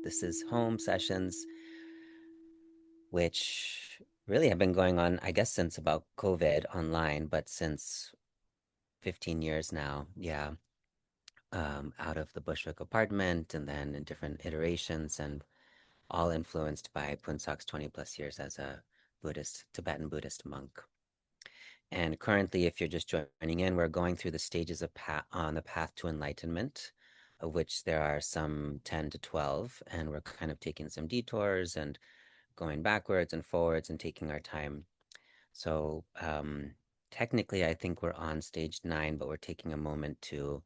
This is home sessions, which really have been going on, I guess, since about COVID online, but since 15 years now. Yeah. Out of the Bushwick apartment and then in different iterations, and all influenced by Phuntsok's 20 plus years as a Tibetan Buddhist monk. And currently, if you're just joining in, we're going through the stages of on the path to enlightenment, of which there are some 10 to 12, and we're kind of taking some detours and going backwards and forwards and taking our time. So technically, I think we're on stage 9, but we're taking a moment to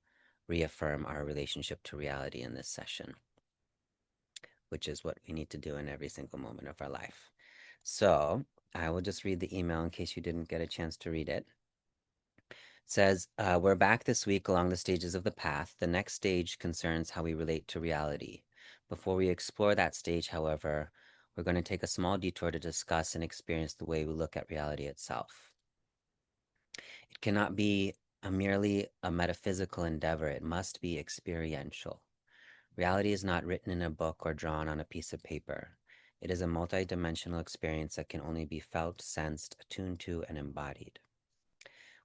reaffirm our relationship to reality in this session, which is what we need to do in every single moment of our life. So I will just read the email in case you didn't get a chance to read it. It says, we're back this week along the stages of the path. The next stage concerns how we relate to reality. Before we explore that stage, however, we're going to take a small detour to discuss and experience the way we look at reality itself. It cannot be merely a metaphysical endeavor. It must be experiential. Reality is not written in a book or drawn on a piece of paper. It is a multidimensional experience that can only be felt, sensed, attuned to, and embodied.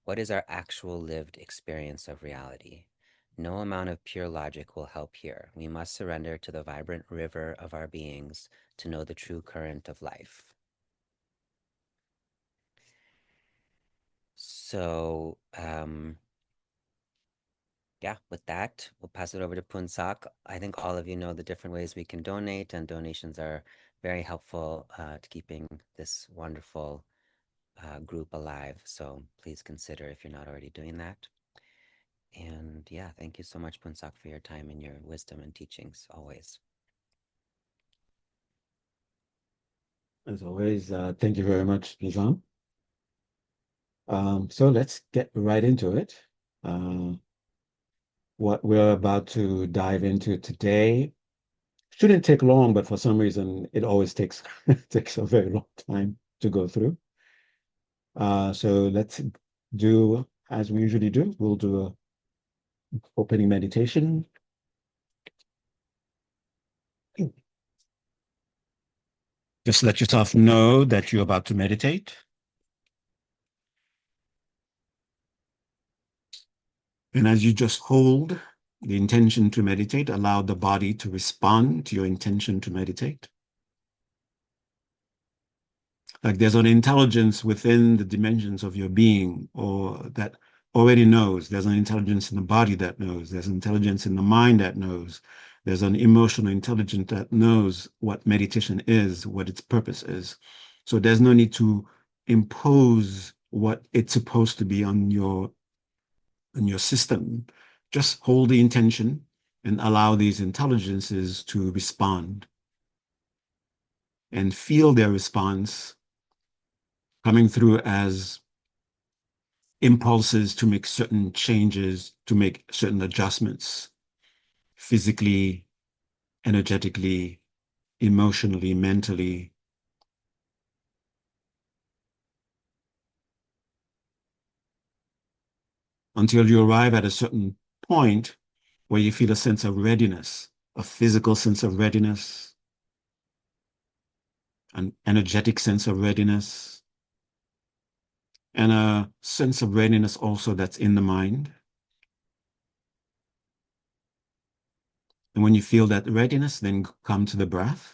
What is our actual lived experience of reality? No amount of pure logic will help here. We must surrender to the vibrant river of our beings to know the true current of life. So, yeah, with that, we'll pass it over to Phuntsok. I think all of you know the different ways we can donate, and donations are very helpful to keeping this wonderful group alive. So please consider if you're not already doing that. And yeah, thank you so much, Phuntsok, for your time and your wisdom and teachings always. As always, thank you very much, Nizam. So let's get right into it. What we're about to dive into today shouldn't take long, but for some reason, it always takes takes a very long time to go through. So let's do as we usually do. We'll do a opening meditation. Just let yourself know that you're about to meditate. And as you just hold the intention to meditate, allow the body to respond to your intention to meditate. Like there's an intelligence within the dimensions of your being, or that already knows. There's an intelligence in the body that knows. There's intelligence in the mind that knows. There's an emotional intelligence that knows what meditation is, what its purpose is. So there's no need to impose what it's supposed to be on your system. Just hold the intention and allow these intelligences to respond and feel their response coming through as impulses to make certain changes, to make certain adjustments physically, energetically, emotionally, mentally. Until you arrive at a certain point where you feel a sense of readiness, a physical sense of readiness, an energetic sense of readiness, and a sense of readiness also that's in the mind. And when you feel that readiness, then come to the breath.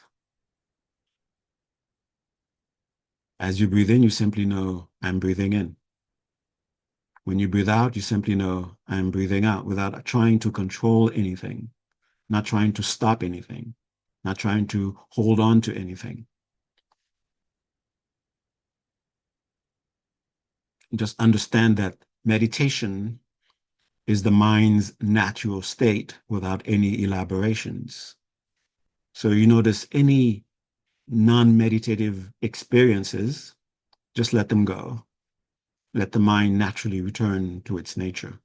As you breathe in, you simply know, I'm breathing in. When you breathe out, you simply know, I'm breathing out without trying to control anything, not trying to stop anything, not trying to hold on to anything. Just understand that meditation is the mind's natural state without any elaborations. So you notice any non-meditative experiences, just let them go. Let the mind naturally return to its nature.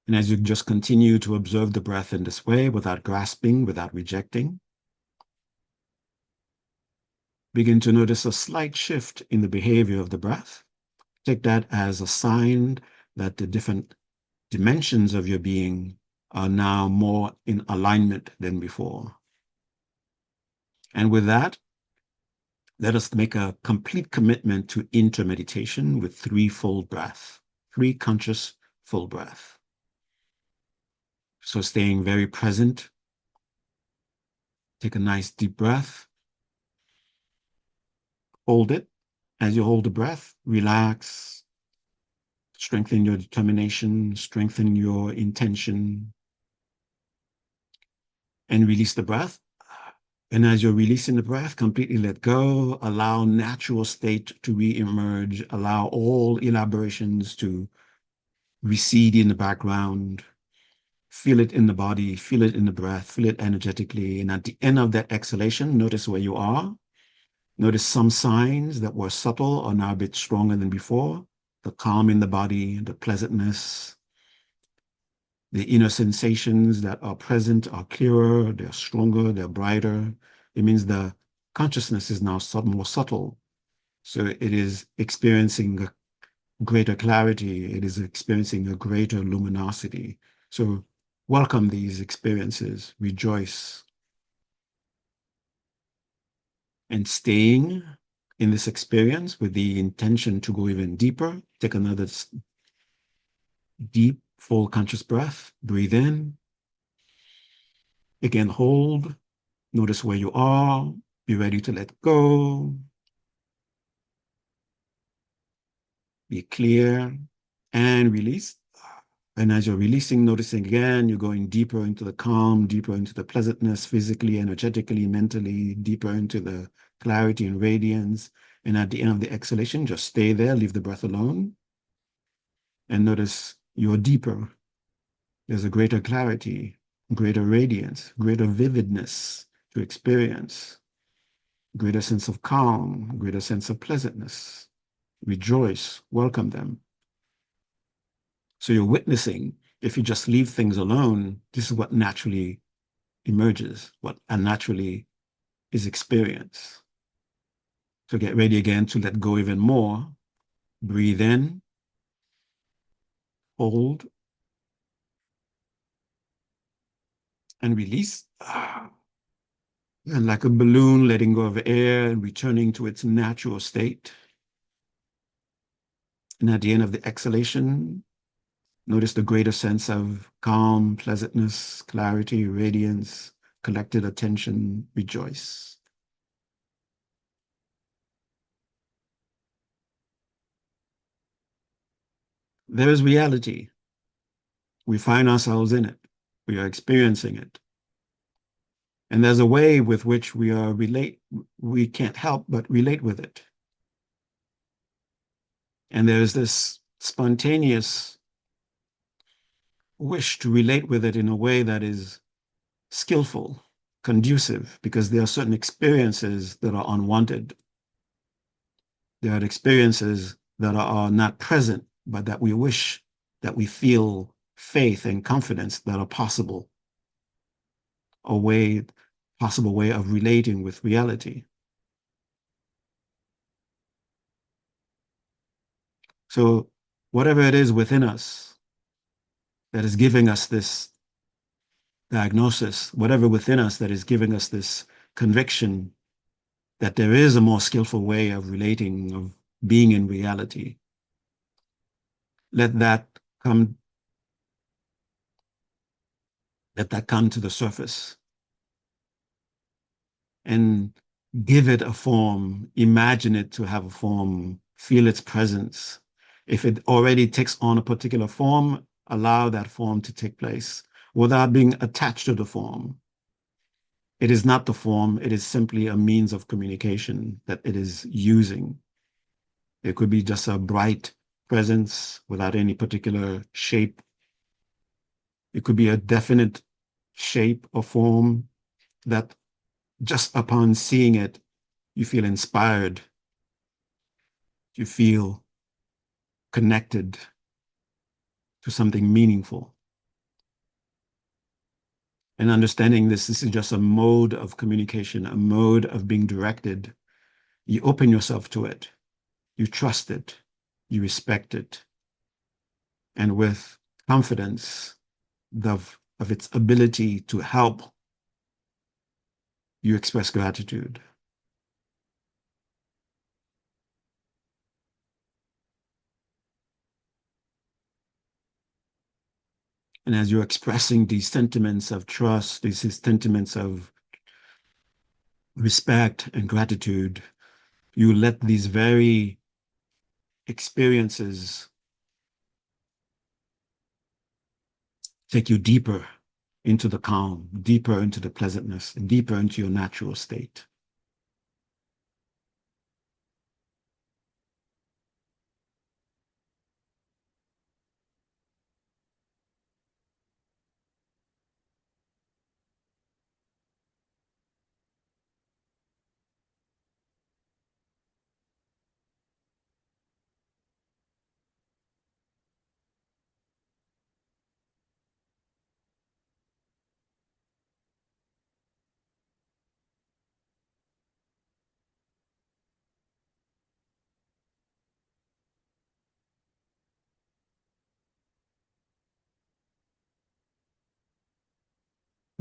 And as you just continue to observe the breath in this way, without grasping, without rejecting, begin to notice a slight shift in the behavior of the breath. Take that as a sign that the different dimensions of your being are now more in alignment than before. And with that, let us make a complete commitment to intermeditation with three full breath, three conscious full breath. So staying very present, take a nice deep breath, hold it. As you hold the breath, relax, strengthen your determination, strengthen your intention, and release the breath. And as you're releasing the breath, completely let go, allow natural state to re-emerge, allow all elaborations to recede in the background, feel it in the body, feel it in the breath, feel it energetically. And at the end of that exhalation, notice where you are. Notice some signs that were subtle are now a bit stronger than before. The calm in the body, the pleasantness, the inner sensations that are present are clearer, they're stronger, they're brighter. It means the consciousness is now more subtle. So it is experiencing a greater clarity. It is experiencing a greater luminosity. So welcome these experiences, rejoice. And staying in this experience with the intention to go even deeper, take another deep, full conscious breath. Breathe in. Again, hold. Notice where you are. Be ready to let go. Be clear and release. And as you're releasing, noticing again, you're going deeper into the calm, deeper into the pleasantness, physically, energetically, mentally, deeper into the clarity and radiance. And at the end of the exhalation, just stay there, leave the breath alone. And notice you're deeper. There's a greater clarity, greater radiance, greater vividness to experience, greater sense of calm, greater sense of pleasantness. Rejoice, welcome them. So you're witnessing, if you just leave things alone, this is what naturally emerges, what naturally is experienced. So get ready again to let go even more. Breathe in, hold, and release. And like a balloon letting go of air and returning to its natural state. And at the end of the exhalation, notice the greater sense of calm, pleasantness, clarity, radiance, collected attention, rejoice. There is reality. We find ourselves in it. We are experiencing it. And there's a way with which we can't help but relate with it. And there's this spontaneous wish to relate with it in a way that is skillful, conducive, because there are certain experiences that are unwanted. There are experiences that are not present, but that we wish, that we feel faith and confidence that are possible, possible way of relating with reality. So whatever it is within us that is giving us this diagnosis, whatever within us that is giving us this conviction that there is a more skillful way of relating, of being in reality, let that come, let that come to the surface and give it a form, imagine it to have a form, feel its presence. If it already takes on a particular form, allow that form to take place without being attached to the form. It is not the form, it is simply a means of communication that it is using. It could be just a bright presence without any particular shape. It could be a definite shape or form that just upon seeing it, you feel inspired. You feel connected to something meaningful. And understanding this is just a mode of communication, a mode of being directed. You open yourself to it. You trust it. You respect it. And with confidence of its ability to help, you express gratitude. And as you're expressing these sentiments of trust, these sentiments of respect and gratitude, you let these very experiences take you deeper into the calm, deeper into the pleasantness, deeper into your natural state.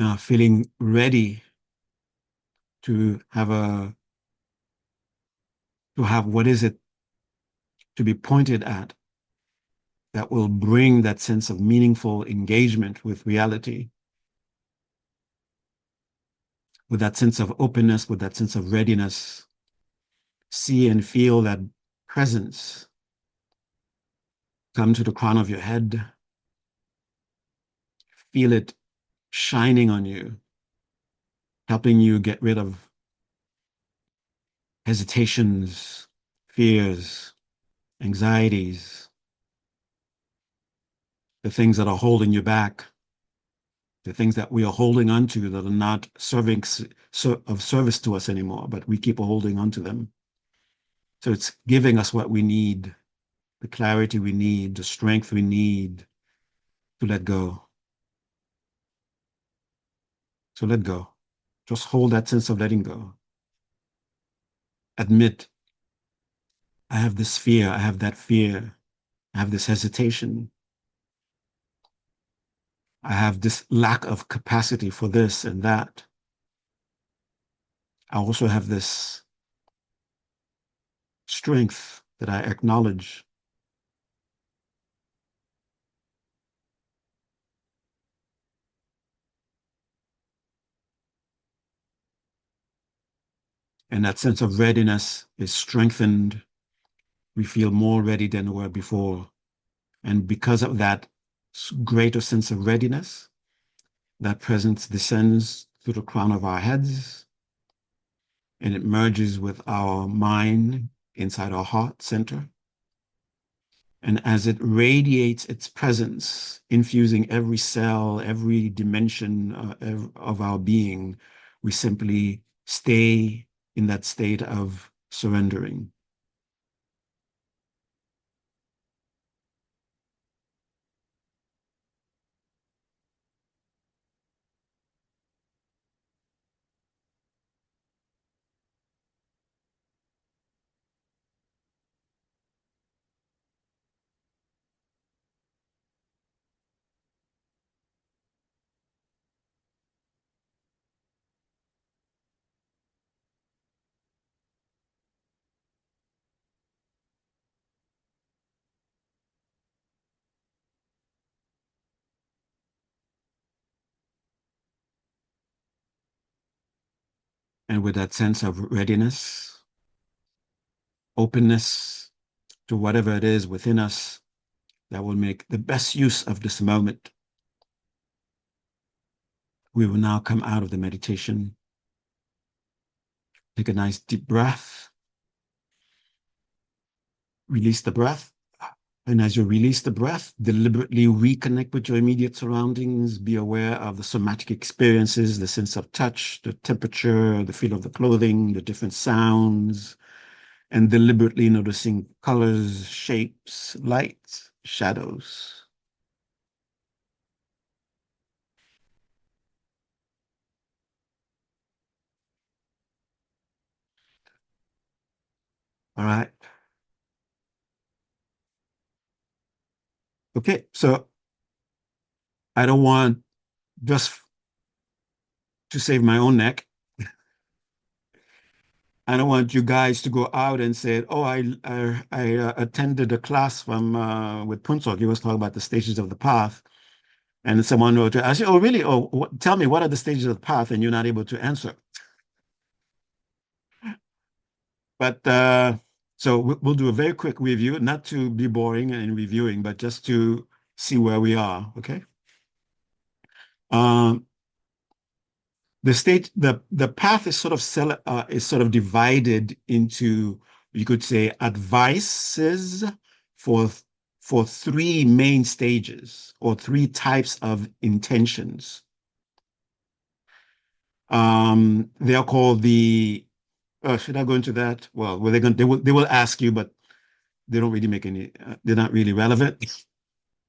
Now, feeling ready to have what is it to be pointed at that will bring that sense of meaningful engagement with reality, with that sense of openness, with that sense of readiness. See and feel that presence come to the crown of your head. Feel it shining on you, helping you get rid of hesitations, fears, anxieties, the things that are holding you back, the things that we are holding onto that are not serving of service to us anymore, but we keep holding onto them. So it's giving us what we need, the clarity we need, the strength we need to let go. So let go. Just hold that sense of letting go. Admit, I have this fear, I have that fear, I have this hesitation, I have this lack of capacity for this and that. I also have this strength that I acknowledge. And that sense of readiness is strengthened. We feel more ready than we were before. And because of that greater sense of readiness, that presence descends to the crown of our heads and it merges with our mind inside our heart center. And as it radiates its presence, infusing every cell, every dimension of our being, we simply stay in that state of surrendering. And with that sense of readiness, openness to whatever it is within us that will make the best use of this moment, we will now come out of the meditation. Take a nice deep breath, release the breath. And as you release the breath, deliberately reconnect with your immediate surroundings. Be aware of the somatic experiences, the sense of touch, the temperature, the feel of the clothing, the different sounds, and deliberately noticing colors, shapes, lights, shadows. All right. Okay. So I don't want, just to save my own neck, I don't want you guys to go out and say, "Oh, I attended a class from with Phuntsok. He was talking about the stages of the path." And someone wrote to ask you, "Oh, really? Oh, tell me, what are the stages of the path?" And you're not able to answer. But so we'll do a very quick review, not to be boring and reviewing, but just to see where we are. Okay. Um, the path is is sort of divided into, you could say, advices for for three main stages or three types of intentions. They are called the should I go into that? Well, they will ask you, but they don't really make any. They're not really relevant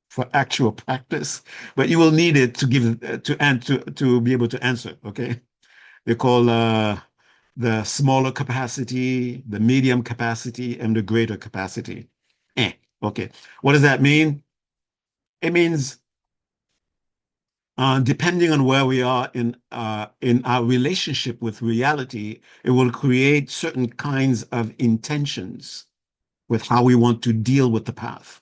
for actual practice. But you will need it to give to be able to answer. Okay, they call the smaller capacity, the medium capacity, and the greater capacity. Okay. What does that mean? It means depending on where we are in our relationship with reality, it will create certain kinds of intentions with how we want to deal with the path.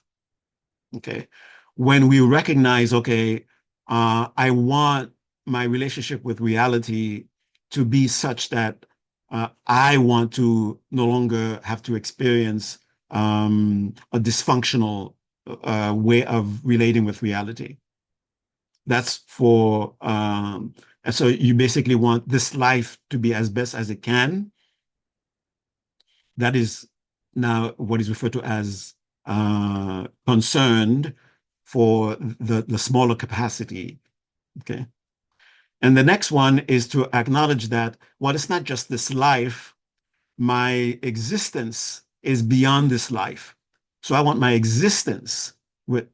Okay. When we recognize, okay, I want my relationship with reality to be such that I want to no longer have to experience a dysfunctional way of relating with reality. That's for, and so you basically want this life to be as best as it can. That is now what is referred to as concerned for the smaller capacity. Okay. And the next one is to acknowledge that, well, it's not just this life, my existence is beyond this life. So I want my existence with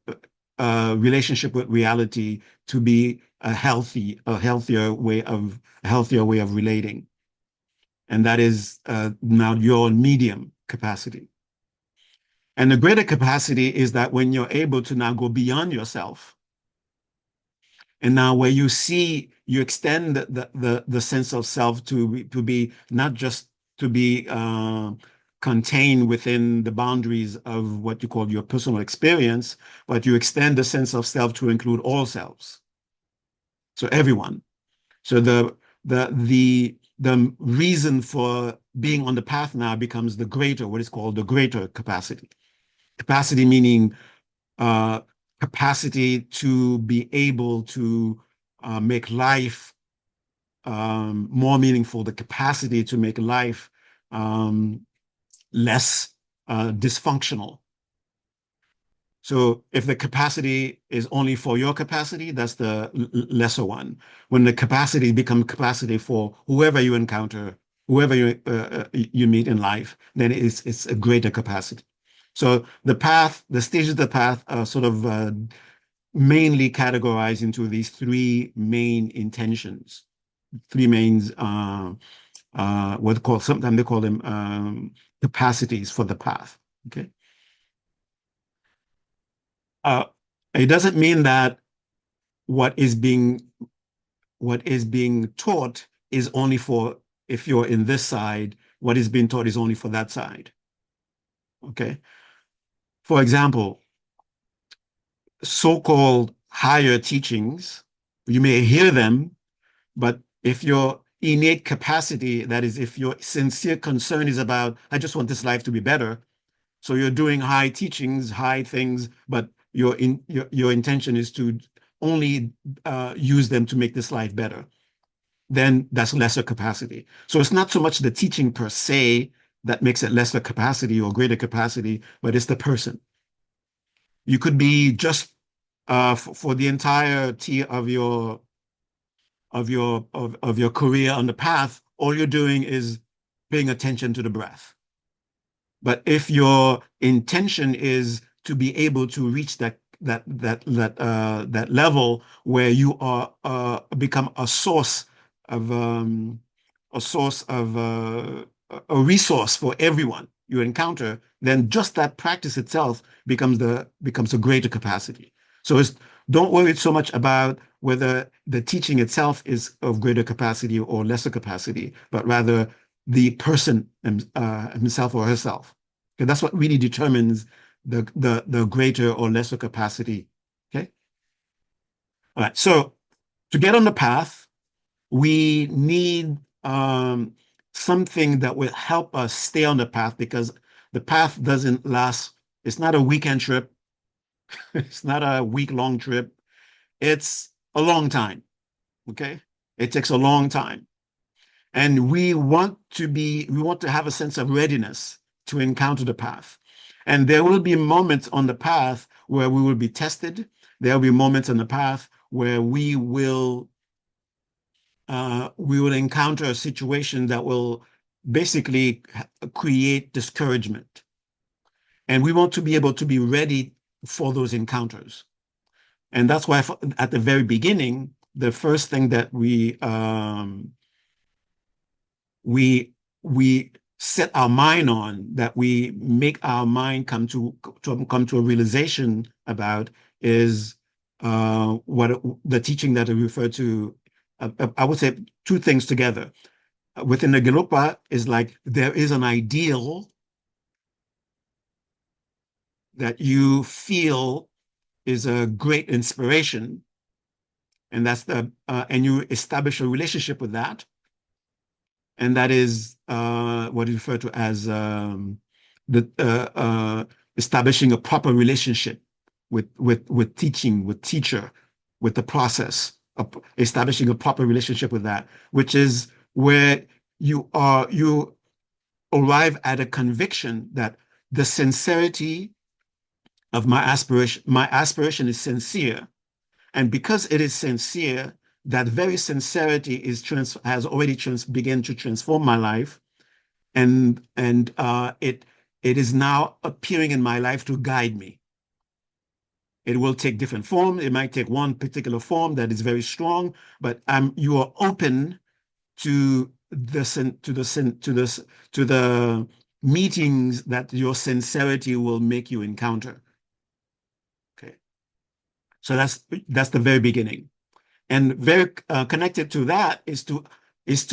relationship with reality to be a healthier way of relating. And that is now your medium capacity. And the greater capacity is that when you're able to now go beyond yourself, and now where you see, you extend the sense of self to be not just to be contained within the boundaries of what you call your personal experience, but you extend the sense of self to include all selves. So everyone. So the reason for being on the path now becomes the greater, what is called the greater capacity. Capacity meaning uh, capacity to be able to make life more meaningful, the capacity to make life um, less dysfunctional. So if the capacity is only for your capacity, that's the lesser one. When the capacity becomes capacity for whoever you encounter, whoever you meet in life, then it's a greater capacity. So the stages of the path are sort of mainly categorized into these three main intentions, three main sometimes they call them capacities for the path. Okay. Uh, it doesn't mean that what is being what is being taught is only for, if you're in this side, what is being taught is only for that side. Okay. For example, so-called higher teachings, you may hear them, but if your innate capacity, that is, if your sincere concern is about, I just want this life to be better, so you're doing high teachings, high things, but your intention is to only use them to make this life better, then that's lesser capacity. So it's not so much the teaching per se that makes it lesser capacity or greater capacity, but it's the person. You could be just for the entirety of your career on the path, all you're doing is paying attention to the breath. But if your intention is to be able to reach that level where you are become of a source of a resource for everyone, you encounter, then just that practice itself becomes a greater capacity. So don't worry so much about whether the teaching itself is of greater capacity or lesser capacity, but rather the person himself or herself. Okay, that's what really determines the greater or lesser capacity. Okay. All right. So to get on the path, we need something that will help us stay on the path, because the path doesn't last. It's not a weekend trip. It's not a week-long trip. It's a long time. Okay. It takes a long time. And we want to have a sense of readiness to encounter the path. And there will be moments on the path where we will be tested. There will be moments on the path where we will encounter a situation that will basically create discouragement. And we want to be able to be ready for those encounters. And that's why at the very beginning, the first thing that we we set our mind on, that we make our mind come to a realization about, is what the teaching that I refer to. I would say two things together. Within the Gelugpa is like there is an ideal that you feel is a great inspiration, and and you establish a relationship with that, and that is what is referred to as the establishing a proper relationship with teaching, with teacher, with the process of establishing a proper relationship with that, which is where you arrive at a conviction that the sincerity of my aspiration is sincere, and because it is sincere, that very sincerity has already begun to transform my life, and it is now appearing in my life to guide me. It will take different forms. It might take one particular form that is very strong, but you are open to the meetings that your sincerity will make you encounter. Okay, so that's the very beginning. And very connected to that is to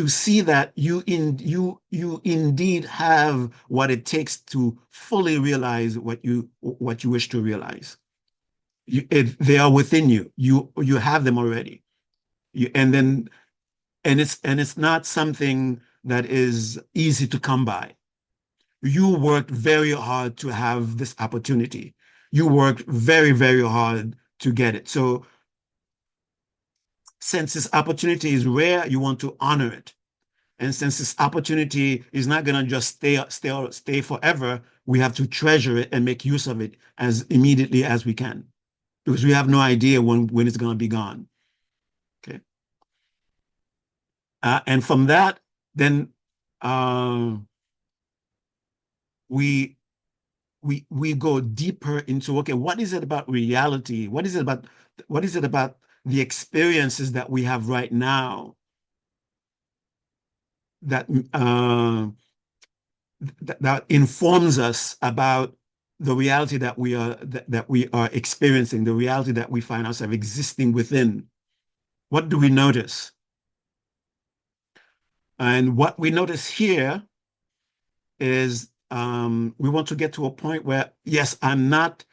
see that you indeed have what it takes to fully realize what you wish to realize. They are within you. You have them already. And then and it's not something that is easy to come by. You worked very hard to have this opportunity. You worked very, very hard to get it. So since this opportunity is rare, you want to honor it. And since this opportunity is not going to just stay forever, we have to treasure it and make use of it as immediately as we can, because we have no idea when it's going to be gone. Okay. And from that, then uh, we we go deeper into, okay, what is it about reality? What is it about the experiences that we have right now that that informs us about the reality that we are experiencing, the reality that we find ourselves existing within. What do we notice? And what we notice here is we want to get to a point where, yes, I'm not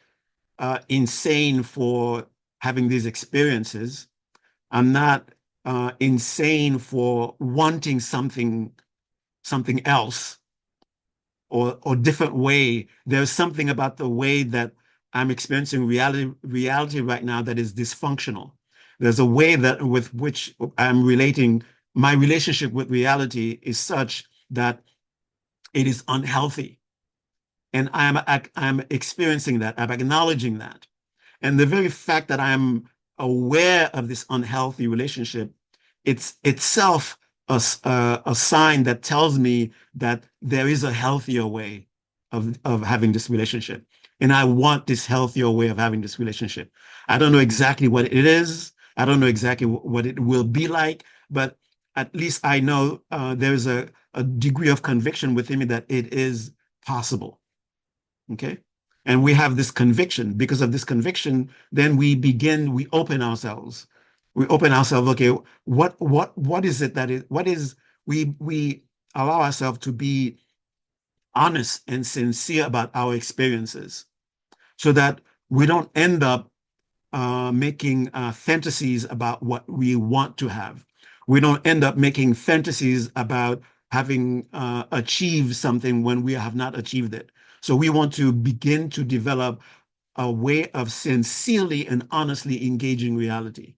insane for having these experiences. I'm not insane for wanting something else, or different way. There's something about the way that I'm experiencing reality right now that is dysfunctional. There's a way that with which I'm relating. My relationship with reality is such that it is unhealthy, and I'm experiencing that. I'm acknowledging that, and the very fact that I'm aware of this unhealthy relationship, it's itself a sign that tells me that there is a healthier way of having this relationship. And I want this healthier way of having this relationship. I don't know exactly what it is. I don't know exactly what it will be like, but at least I know there's a degree of conviction within me that it is possible. Okay. And we have this conviction. Because of this conviction, then we open ourselves. We open ourselves, okay, what is it that is, what is, we allow ourselves to be honest and sincere about our experiences so that we don't end up making fantasies about what we want to have. We don't end up making fantasies about having achieved something when we have not achieved it. So we want to begin to develop a way of sincerely and honestly engaging reality.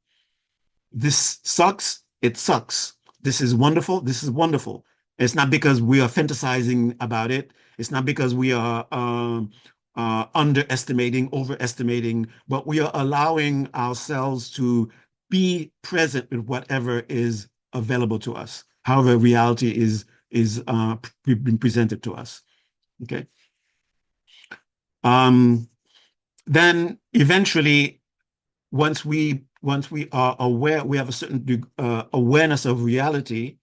This sucks, it sucks. This is wonderful, this is wonderful. It's not because we are fantasizing about it. It's not because we are underestimating, overestimating, but we are allowing ourselves to be present with whatever is available to us, however reality is being presented to us. Okay. Um, then eventually once we are aware, we have a certain awareness of reality.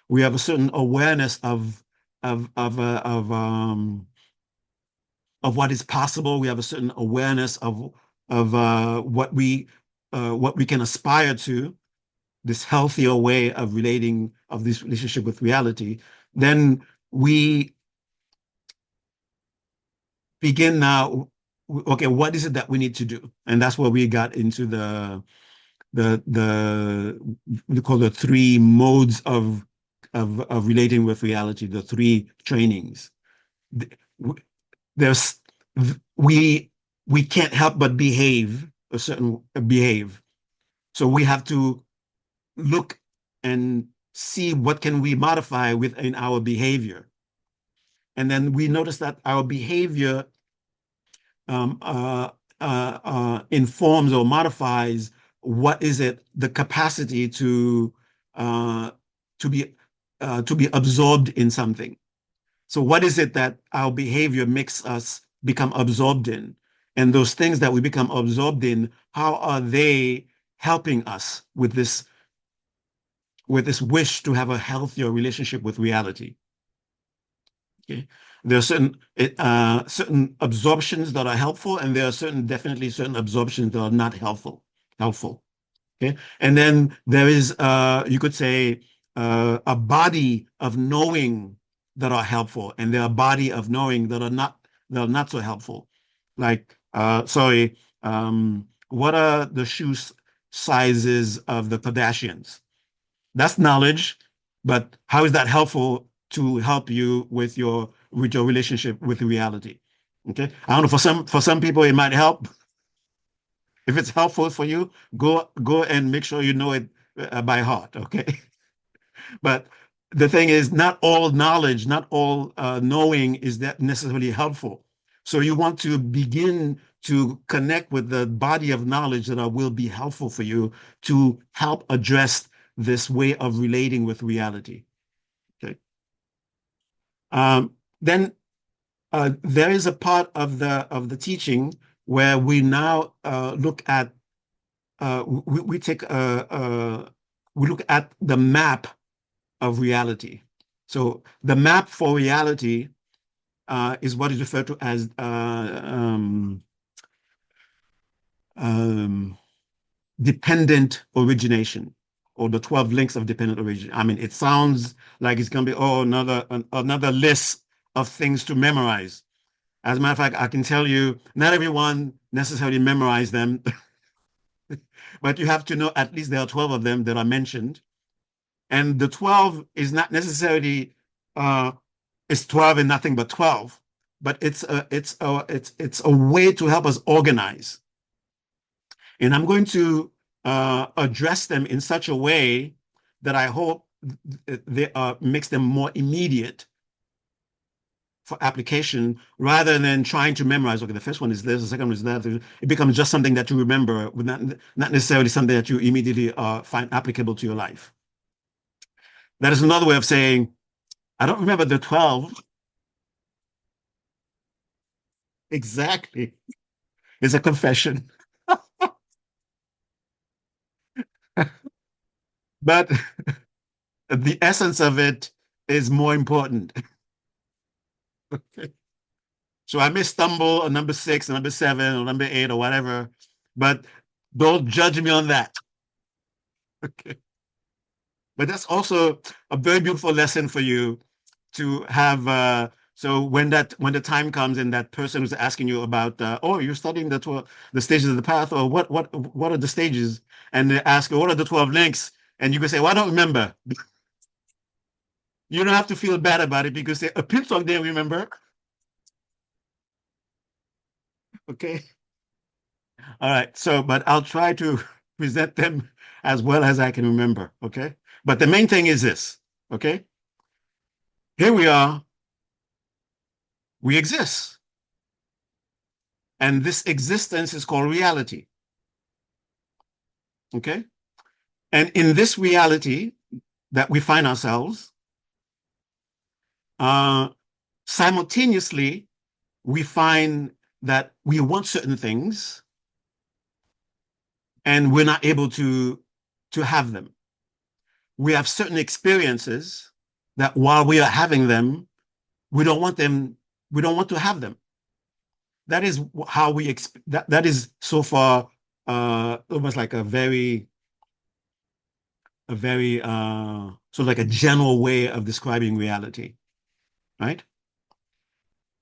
We have a certain awareness of what is possible. We have a certain awareness of what we can aspire to. This healthier way of relating of this relationship with reality. Then we begin now. Okay, what is it that we need to do? And that's where we got into the we call the three modes of relating with reality, the three trainings. There's we we can't help but behave. So we have to look and see what can we modify within our behavior. And then we notice that our behavior um, uh, informs or modifies what is it the capacity uh, to be absorbed in something. So what is it that our behavior makes us become absorbed in? And those things that we become absorbed in, how are they helping us with this wish to have a healthier relationship with reality? Okay. There are certain absorptions that are helpful, and there are definitely certain absorptions that are not helpful. Okay. And then there is you could say a body of knowing that are helpful, and there are a body of knowing that are not so helpful. Like sorry, what are the sizes of the Kardashians? That's knowledge, but how is that helpful to help you with your relationship with reality? Okay. I don't know, for some people it might help. If it's helpful for you, go and make sure you know it by heart, okay? But the thing is, not all knowledge, not all knowing is that necessarily helpful. So you want to begin to connect with the body of knowledge that will be helpful for you to help address this way of relating with reality. Okay. Then there is a part of the teaching where we now look at we take we look at the map of reality. So the map for reality is what is referred to as um, dependent origination, or the 12 links of dependent origin. I mean, it sounds like it's going to be, oh, another list of things to memorize. As a matter of fact, I can tell you, not everyone necessarily memorize them, but you have to know at least there are 12 of them that are mentioned. And the 12 is not necessarily uh, it's 12 and nothing but 12, but it's a way to help us organize. And I'm going to address them in such a way that I hope they makes them more immediate for application rather than trying to memorize. Okay, the first one is this, the second one is that. It becomes just something that you remember, not necessarily something that you immediately find applicable to your life. That is another way of saying, I don't remember the 12 exactly. It's a confession. But the essence of it is more important. So I may stumble on number 6, or number 7, or number 8, or whatever, but don't judge me on that. Okay. But that's also a very beautiful lesson for you to have. So when the time comes and that person who's asking you about, oh, you're studying the stages of the path, or what are the stages, and they ask what are the 12 links, and you can say, well, I don't remember. You don't have to feel bad about it because a Phuntsok didn't remember. Okay. All right. So, but I'll try to present them as well as I can remember. Okay. But the main thing is this. Okay. Here we are. We exist. And this existence is called reality. Okay. And in this reality that we find ourselves, uh, simultaneously, we find that we want certain things and we're not able to have them. We have certain experiences that while we are having them, we don't want them, we don't want to have them. That is how that is so far almost like a very sort of like a general way of describing reality, right?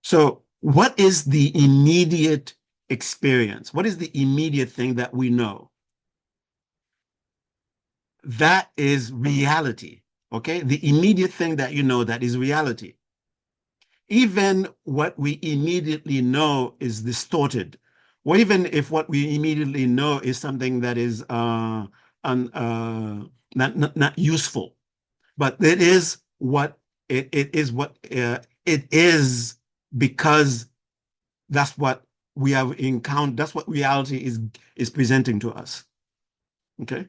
So what is the immediate experience? What is the immediate thing that we know? That is reality. Okay, the immediate thing that you know, that is reality. Even what we immediately know is distorted, or even if what we immediately know is something that is not useful, but it is what it is what it is, because that's what we have encountered. That's what reality is presenting to us. Okay,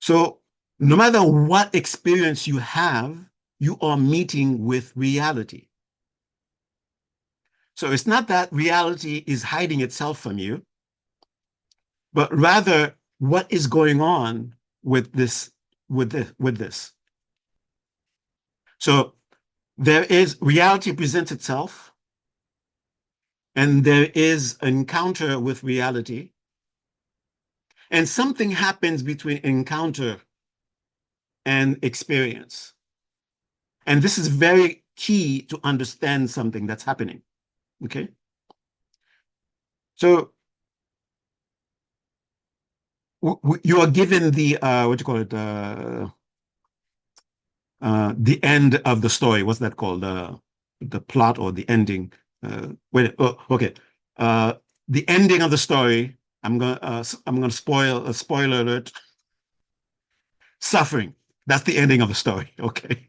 so no matter what experience you have, you are meeting with reality. So it's not that reality is hiding itself from you, but rather what is going on with this. So there is reality presents itself, and there is an encounter with reality, and something happens between encounter and experience. And this is very key to understand something that's happening. Okay. So you are given the what do you call it? The end of the story. What's that called? The plot or the ending. Wait. Oh, okay. Uh, the ending of the story. I'm gonna spoil a spoiler alert. Suffering. That's the ending of the story. Okay.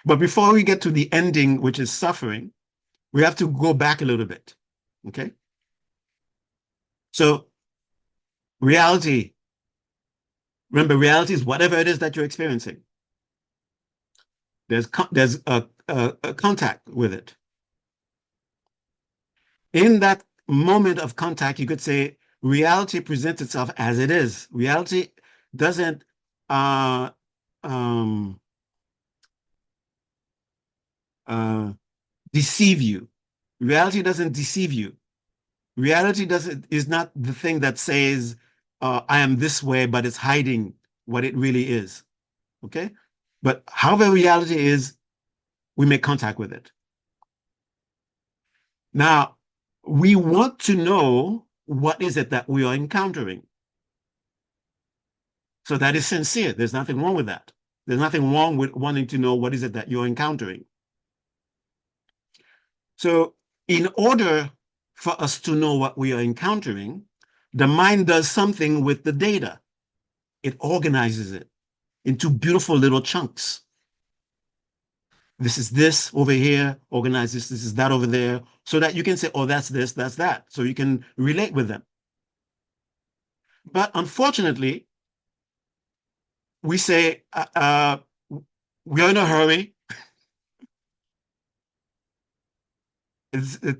But before we get to the ending, which is suffering, we have to go back a little bit. Okay. So reality. Remember, reality is whatever it is that you're experiencing. There's a contact with it. In that moment of contact, you could say reality presents itself as it is. Reality doesn't uh, um, uh, deceive you. Reality doesn't deceive you. Reality doesn't is not the thing that says I am this way, but it's hiding what it really is. Okay, but however reality is, we make contact with it. Now, we want to know what is it that we are encountering. So that is sincere. There's nothing wrong with that. There's nothing wrong with wanting to know what is it that you're encountering. So in order for us to know what we are encountering, the mind does something with the data. It organizes it into beautiful little chunks. This is this over here, organize this is that over there, so that you can say, oh, that's this, that's that. So you can relate with them. But unfortunately, we say, we're in a hurry.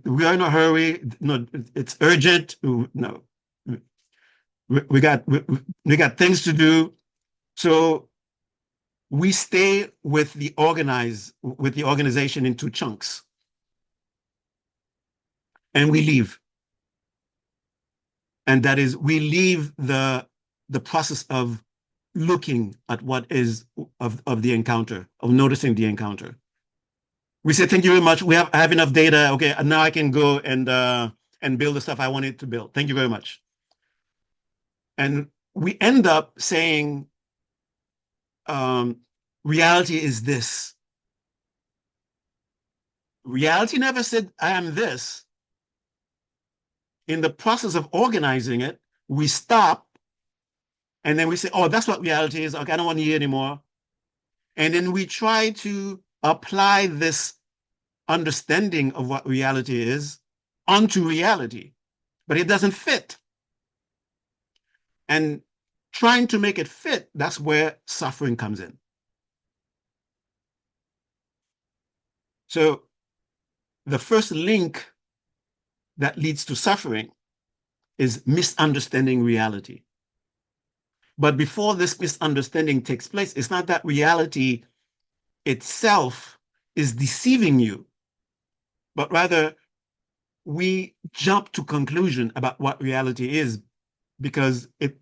We are in a hurry. No, it's urgent. No, we got things to do. So we stay with the organization into chunks. and we leave. And that is, we leave the process of looking at what is of the encounter, of noticing the encounter. We say, thank you very much. I have enough data. Okay, and now I can go and build the stuff I wanted to build. Thank you very much. And we end up saying, um, reality is this. Reality never said, I am this. In the process of organizing it, we stop and then we say, oh, that's what reality is. Okay, I don't want to hear anymore. And then we try to apply this understanding of what reality is onto reality, but it doesn't fit. And trying to make it fit, that's where suffering comes in. So the first link that leads to suffering is misunderstanding reality. But before this misunderstanding takes place, it's not that reality itself is deceiving you, but rather we jump to conclusion about what reality is because it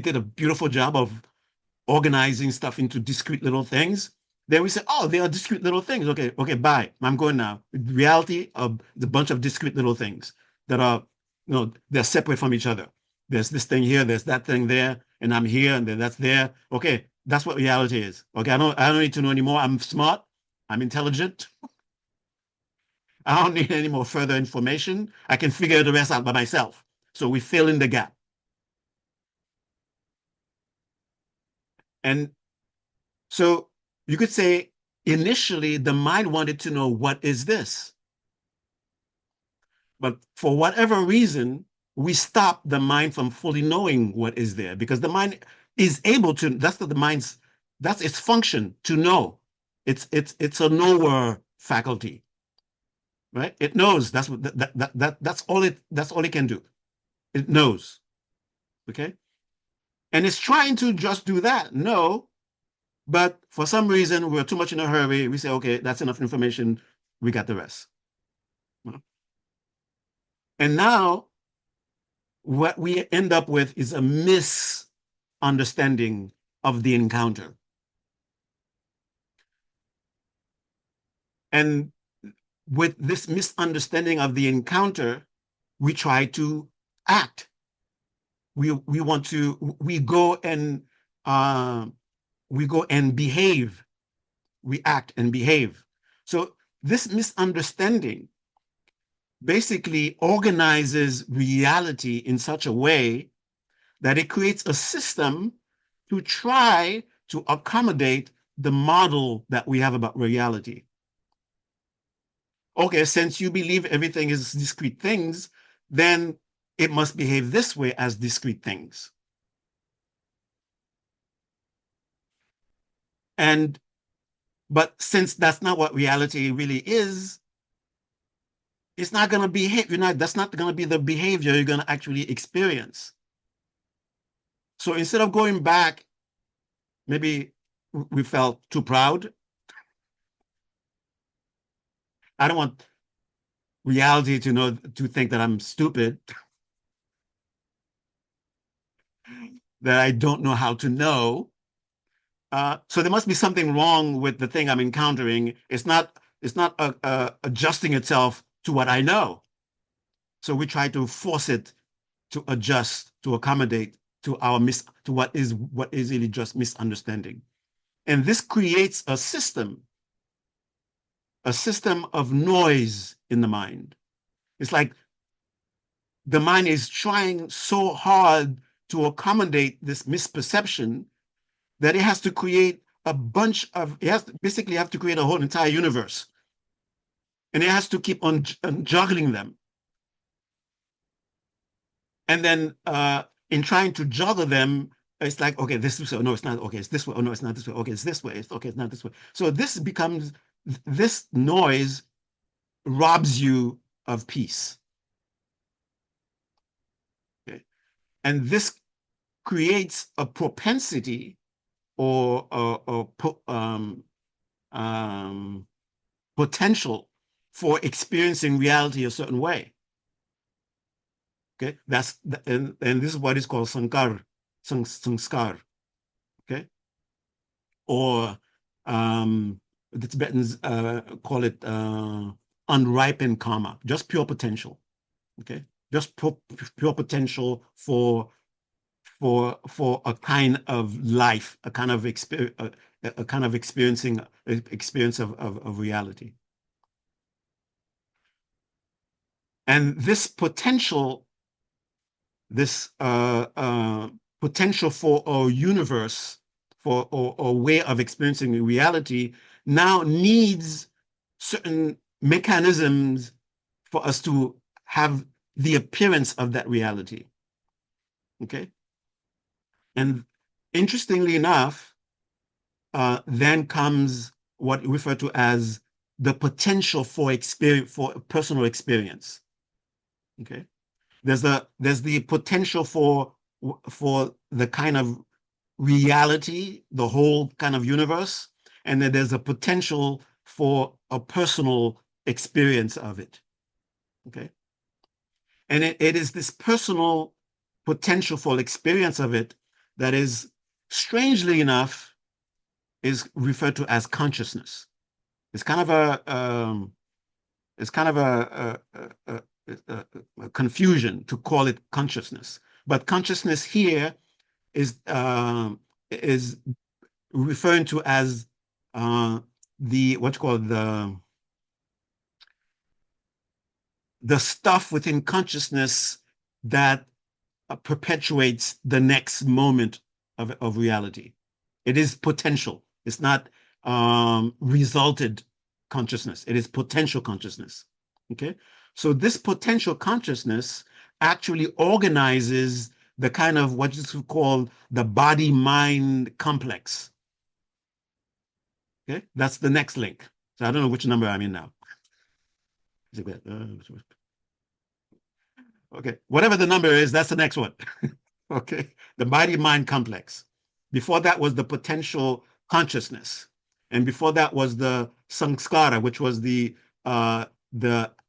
did a beautiful job of organizing stuff into discrete little things. Then we say, oh, they are discrete little things. Okay, bye. I'm going now. Reality of the bunch of discrete little things that are, they're separate from each other. There's this thing here, there's that thing there, and I'm here, and then that's there. Okay, that's what reality is. Okay, I don't need to know anymore. I'm smart, I'm intelligent. I don't need any more further information. I can figure the rest out by myself. So we fill in the gap. And so you could say initially the mind wanted to know, what is this? But for whatever reason, we stop the mind from fully knowing what is there because the mind is able to, that's its function to know. It's a knower faculty, right? It knows. That's all it can do. It knows. Okay. And it's trying to just do that. No, but for some reason, we're too much in a hurry. We say, okay, that's enough information. We got the rest. And now what we end up with is a misunderstanding of the encounter. And with this misunderstanding of the encounter, we try to act. We uh, go and behave. We act and behave. So this misunderstanding basically organizes reality in such a way that it creates a system to try to accommodate the model that we have about reality. Okay, since you believe everything is discrete things, then it must behave this way as discrete things. But since that's not what reality really is, it's not going to behave. That's not going to be the behavior you're going to actually experience. So instead of going back, maybe we felt too proud. I don't want reality to think that I'm stupid, that I don't know how to know. So there must be something wrong with the thing I'm encountering. It's not adjusting itself to what I know. So we try to force it to adjust, to accommodate to what is really just misunderstanding. And this creates a system of noise in the mind. It's like the mind is trying so hard to accommodate this misperception that it has to create it has to basically have to create a whole entire universe. And it has to keep on juggling them. And then in trying to juggle them, it's like, okay, this is, oh, no, it's not. Okay, it's this way. Oh, no, it's not this way. Okay, it's this way. It's not this way. So this noise robs you of peace. Okay? And this creates a propensity or um, potential for experiencing reality a certain way. Okay, and this is what is called sanskar. Okay, or the Tibetans call it unripened karma, just pure potential. Okay, just pure potential for a kind of life, a kind of a kind of experience of reality. And this potential, this potential for a universe, for or way of experiencing reality, now needs certain mechanisms for us to have the appearance of that reality. Okay. And interestingly enough, then comes what we refer to as the potential for experience, for personal experience. Okay. There's the potential for the kind of reality, the whole kind of universe, and then there's a potential for a personal experience of it. Okay. And it is this personal potential for experience of it that is, strangely enough, is referred to as consciousness. It's kind of a confusion to call it consciousness, but consciousness here is referring to as the what's called the stuff within consciousness that perpetuates the next moment of reality. It is potential. It's not resulted consciousness. It is potential consciousness. Okay. So this potential consciousness actually organizes the kind of what is called the body-mind complex. Okay. That's the next link. So I don't know which number I'm in now. Okay. Whatever the number is, that's the next one. Okay, the body-mind complex. Before that was the potential consciousness, and before that was the samskara, which was the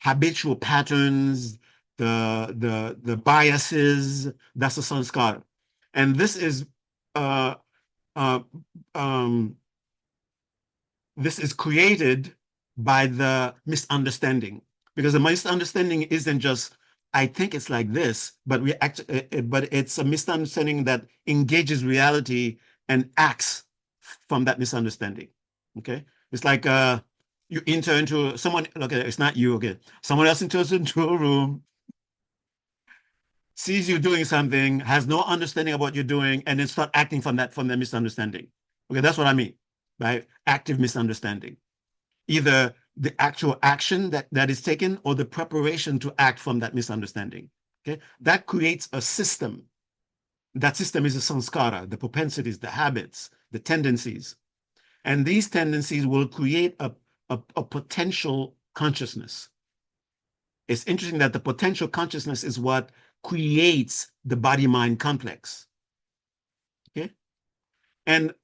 habitual patterns, the biases. That's the samskara, and uh, uh, um, this is created by the misunderstanding, because the misunderstanding isn't just I think it's like this, but but it's a misunderstanding that engages reality and acts from that misunderstanding. Okay, it's like you enter into someone. Okay, it's not you. Okay, someone else enters into a room, sees you doing something, has no understanding of what you're doing, and then start acting from that misunderstanding. Okay, that's what I mean by active misunderstanding. Either the actual action that is taken or the preparation to act from that misunderstanding. Okay, that creates a system. That system is a samskara, the propensities, the habits, the tendencies. And these tendencies will create a potential consciousness. It's interesting that the potential consciousness is what creates the body-mind complex. Okay, and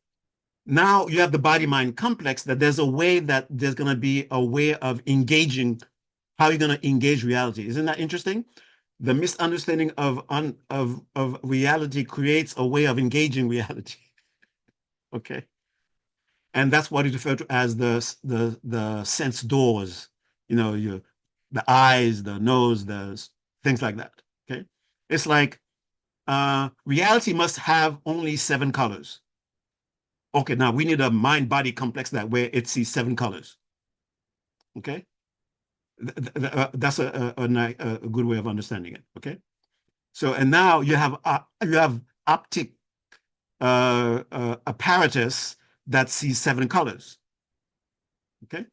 now you have the body-mind complex, that there's a way that there's going to be a way of engaging, how you're going to engage reality. Isn't that interesting? The misunderstanding of reality creates a way of engaging reality. Okay, and that's what is referred to as the sense doors. You know, the eyes, the nose, the things like that. Okay, it's like reality must have only 7 colors. Okay, now we need a mind-body complex that where it sees 7 colors. Okay, that's a good way of understanding it. Okay, so and now you have optic apparatus that sees 7 colors. Okay,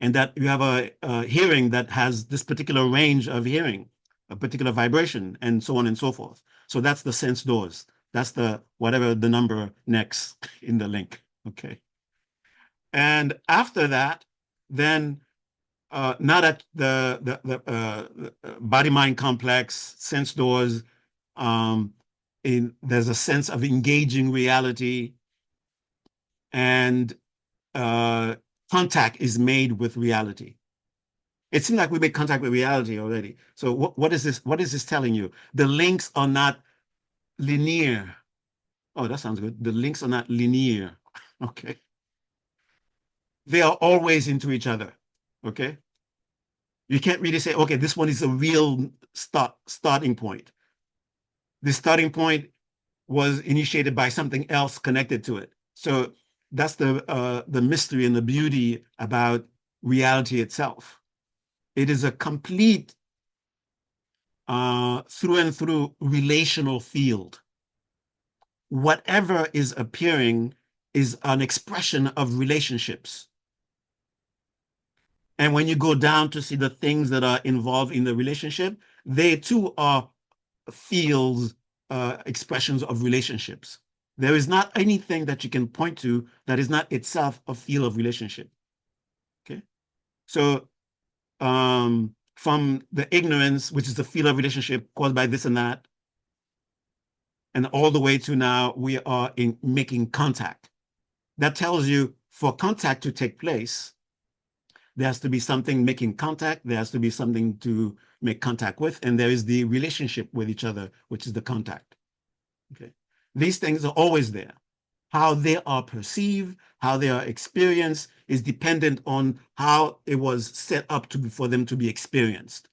and that you have a hearing that has this particular range of hearing, a particular vibration, and so on and so forth. So that's the sense doors. That's the whatever the number next in the link. Okay. And after that, then now that the body mind complex, sense doors, there's a sense of engaging reality, and uh, contact is made with reality. It seems like we make contact with reality already. So what is this? What is this telling you? The links are not linear. Oh, that sounds good. The links are not linear. Okay. They are always into each other. Okay. You can't really say, okay, this one is a real starting point. The starting point was initiated by something else connected to it. So that's the mystery and the beauty about reality itself. It is a complete through and through relational field. Whatever is appearing is an expression of relationships. And when you go down to see the things that are involved in the relationship, they too are fields, expressions of relationships. There is not anything that you can point to that is not itself a field of relationship. Okay. So from the ignorance, which is the field of relationship caused by this and that, and all the way to now we are in making contact. That tells you for contact to take place, there has to be something making contact, there has to be something to make contact with, and there is the relationship with each other, which is the contact. Okay. These things are always there. How they are perceived, how they are experienced is dependent on how it was set up for them to be experienced.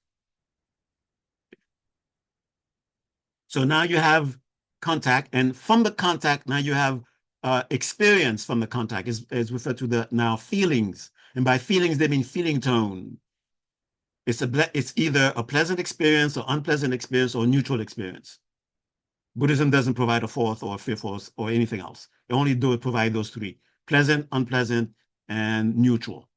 So now you have contact, and from the contact, now you have experience from the contact, is referred to the now feelings. And by feelings, they mean feeling tone. It's either a pleasant experience or unpleasant experience or neutral experience. Buddhism doesn't provide a fourth or a fifth or anything else. It only provide those three: pleasant, unpleasant, and neutral.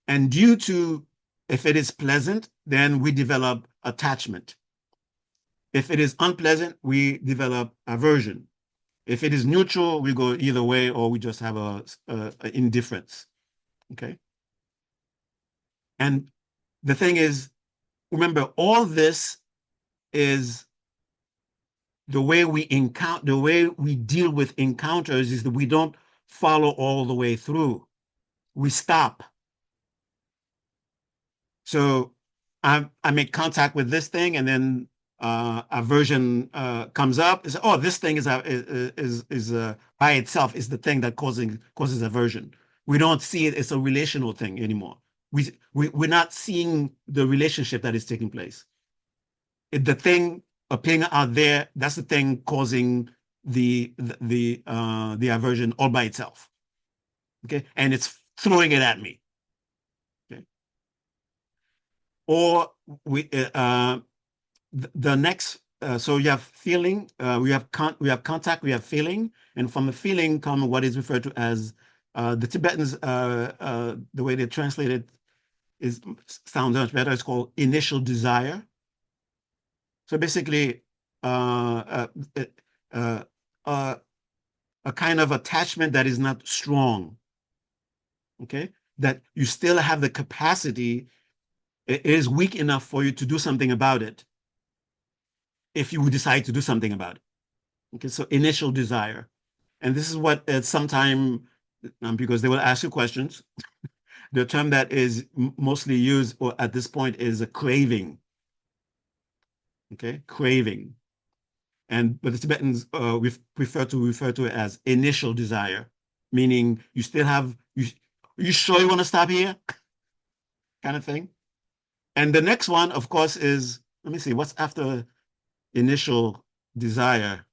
And due to, if it is pleasant, then we develop attachment. If it is unpleasant, we develop aversion. If it is neutral, we go either way, or we just have a indifference. Okay. And the thing is, remember, all this is the way we encounter, the way we deal with encounters is that we don't follow all the way through. We stop. So I make contact with this thing, and then aversion comes up. It's, oh, this thing is by itself is the thing that causes aversion. We don't see it as a relational thing anymore. We're not seeing the relationship that is taking place. The thing appearing out there, that's the thing causing the aversion all by itself. Okay, and it's throwing it at me. Okay, or the next. So you have feeling, we have contact, we have feeling, and from the feeling come what is referred to as the Tibetans. The way they translate it is sounds much better. It's called initial desire. So basically, uh, uh, uh, uh, a kind of attachment that is not strong. Okay, that you still have the capacity. It is weak enough for you to do something about it if you decide to do something about it. Okay, so initial desire. And this is what sometimes, because they will ask you questions, the term that is mostly used or at this point is a craving. Okay, craving. But the Tibetans we prefer to refer to it as initial desire, meaning you still have, you sure you want to stop here? Kind of thing. And the next one, of course, is, let me see, what's after initial desire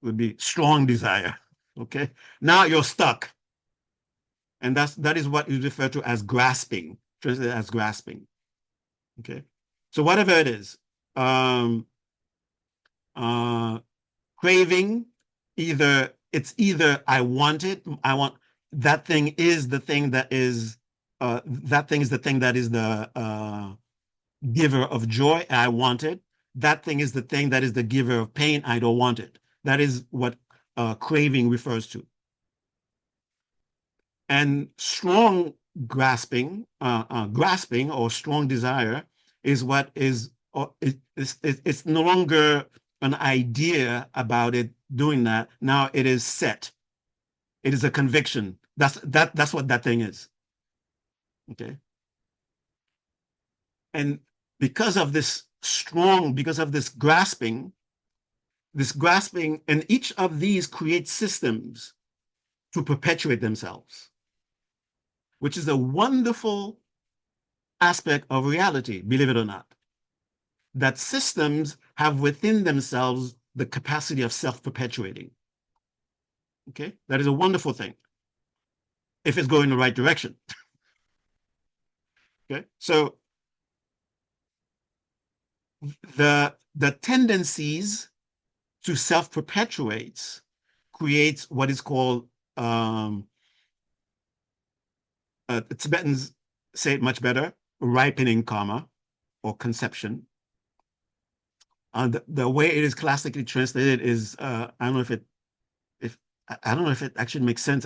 would be strong desire. Okay. Now you're stuck. And that is what is referred to as grasping, translated as grasping. Okay. So whatever it is, um, uh, craving, either I want it, I want that thing is the thing that is that thing is the thing that is the giver of joy. I want it. That thing is the thing that is the giver of pain. I don't want it. That is what craving refers to. And strong grasping or strong desire is what is, it's no longer an idea about it doing that. Now it is set. It is a conviction. That's what that thing is. Okay. And because of this strong, because of this grasping, and each of these creates systems to perpetuate themselves, which is a wonderful aspect of reality, believe it or not, that systems have within themselves the capacity of self-perpetuating. Okay, that is a wonderful thing if it's going in the right direction. Okay, so the tendencies to self-perpetuate creates what is called Tibetans say it much better, ripening karma or conception. The way it is classically translated is I don't know if I don't know if it actually makes sense.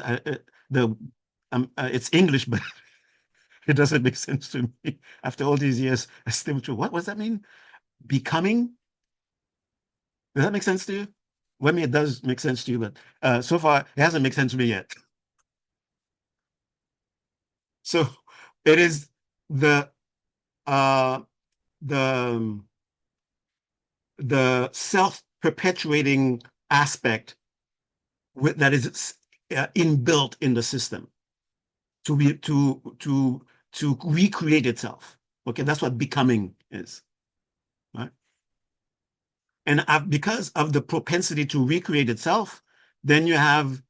It's English, but it doesn't make sense to me. After all these years, I still true. What does that mean? Becoming? Does that make sense to you? Well, I mean, it does make sense to you, but so far it hasn't made sense to me yet. So it is the uh, the the self-perpetuating aspect that is inbuilt in the system to be to recreate itself. Okay, that's what becoming is, right? And because of the propensity to recreate itself, then you have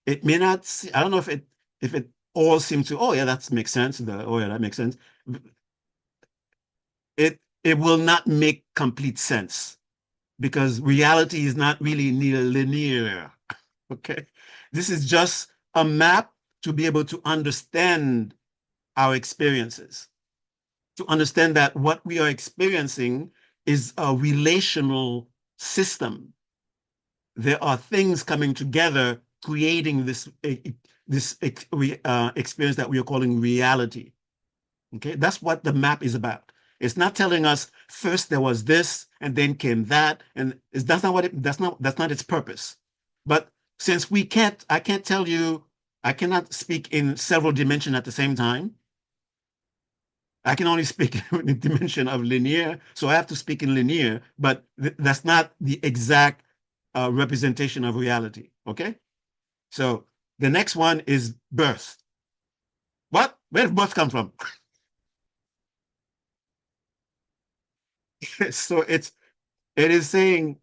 it may not. I don't know if it all seems to. Oh yeah, that makes sense. Oh yeah, that makes sense. It will not make complete sense because reality is not really linear. Okay, this is just a map to be able to understand our experiences, to understand that what we are experiencing is a relational system. There are things coming together, creating this experience that we are calling reality. Okay, that's what the map is about. It's not telling us first there was this and then came that, and that's not what that's not its purpose. But since I can't tell you, I cannot speak in several dimensions at the same time. I can only speak in the dimension of linear, so I have to speak in linear, but that's not the exact representation of reality. Okay, so the next one is birth. What? Where did birth come from? So it is saying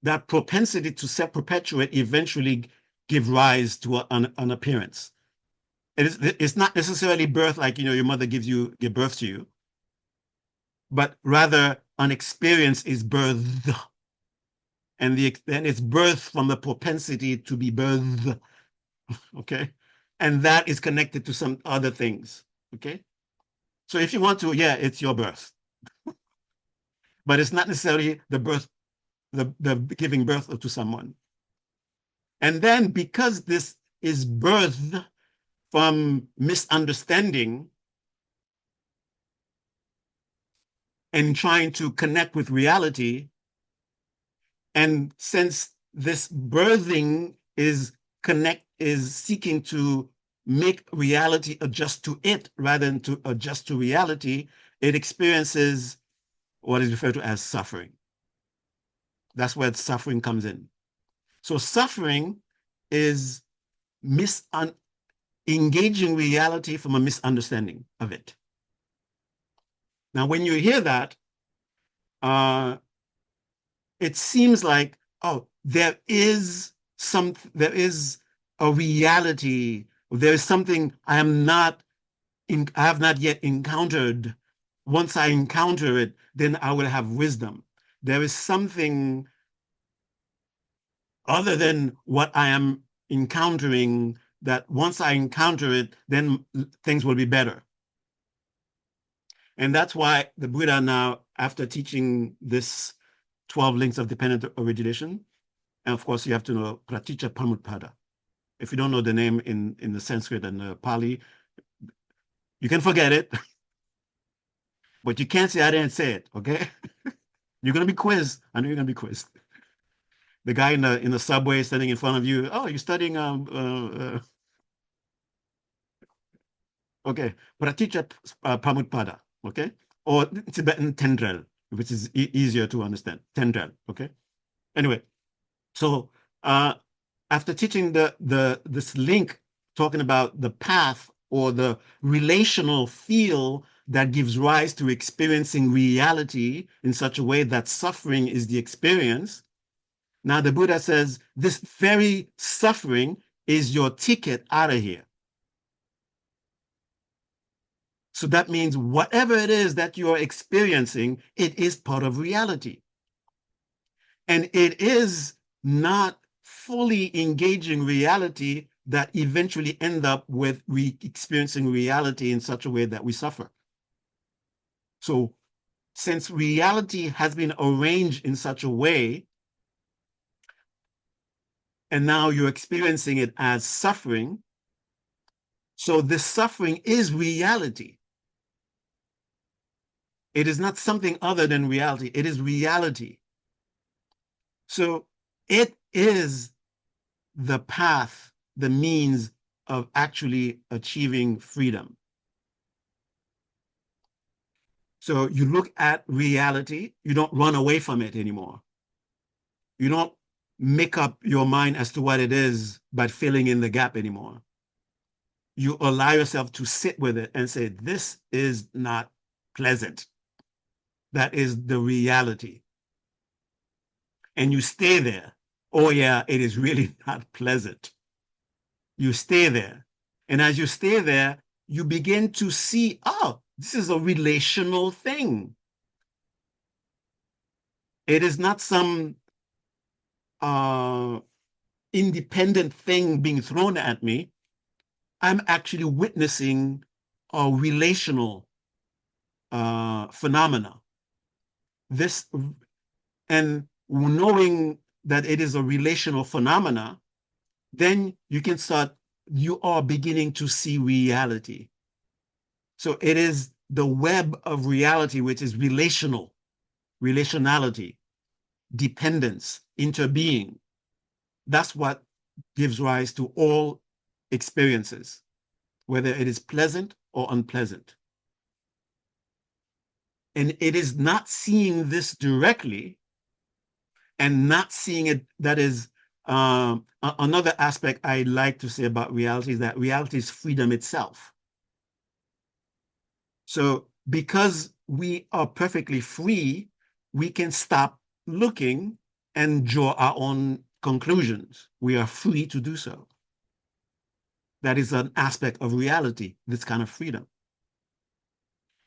that propensity to self-perpetuate eventually give rise to an appearance. It's not necessarily birth like your mother give birth to you, but rather an experience is birth, and then it's birth from the propensity to be birthed. Okay, and that is connected to some other things. Okay, so if you want to, yeah, it's your birth, but it's not necessarily the birth, the giving birth to someone. And then because this is birthed from misunderstanding and trying to connect with reality, and since this birthing is seeking to make reality adjust to it rather than to adjust to reality, it experiences what is referred to as suffering. That's where suffering comes in. So suffering is mis engaging reality from a misunderstanding of it. Now, when you hear that, uh, it seems like, oh, there is a reality, there is something I have not yet encountered. Once I encounter it, then I will have wisdom. There is something other than what I am encountering that once I encounter it, then things will be better. And that's why the Buddha now, after teaching this 12 links of dependent origination, and of course you have to know Praticca Pramutpada. If you don't know the name in the Sanskrit and the Pali, you can forget it, but you can't say I didn't say it, okay? You're gonna be quizzed. I know you're gonna be quizzed. The guy in the subway standing in front of you, oh, you're studying okay, Praticca Pramutpada. okay? Or Tibetan tendrel, which is easier to understand, tendrel, okay? Anyway, so after teaching this link, talking about the path or the relational feel that gives rise to experiencing reality in such a way that suffering is the experience. Now the Buddha says this very suffering is your ticket out of here. So that means whatever it is that you're experiencing, it is part of reality. And it is not fully engaging reality that eventually end up with experiencing reality in such a way that we suffer. So since reality has been arranged in such a way, and now you're experiencing it as suffering, so this suffering is reality. It is not something other than reality. It is reality. So it is the path, the means of actually achieving freedom. So you look at reality, you don't run away from it anymore. You don't make up your mind as to what it is by filling in the gap anymore. You allow yourself to sit with it and say, this is not pleasant. That is the reality. And you stay there. Oh, yeah, it is really not pleasant. You stay there. And as you stay there, you begin to see, oh, this is a relational thing. It is not some uh, independent thing being thrown at me. I'm actually witnessing a relational phenomena. This and knowing that it is a relational phenomena, then you are beginning to see reality. So it is the web of reality, which is relational, relationality, dependence, interbeing. That's what gives rise to all experiences, whether it is pleasant or unpleasant. And it is not seeing this directly and not seeing it that is another aspect I like to say about reality is that reality is freedom itself. So because we are perfectly free, we can stop looking and draw our own conclusions. We are free to do so. That is an aspect of reality, this kind of freedom.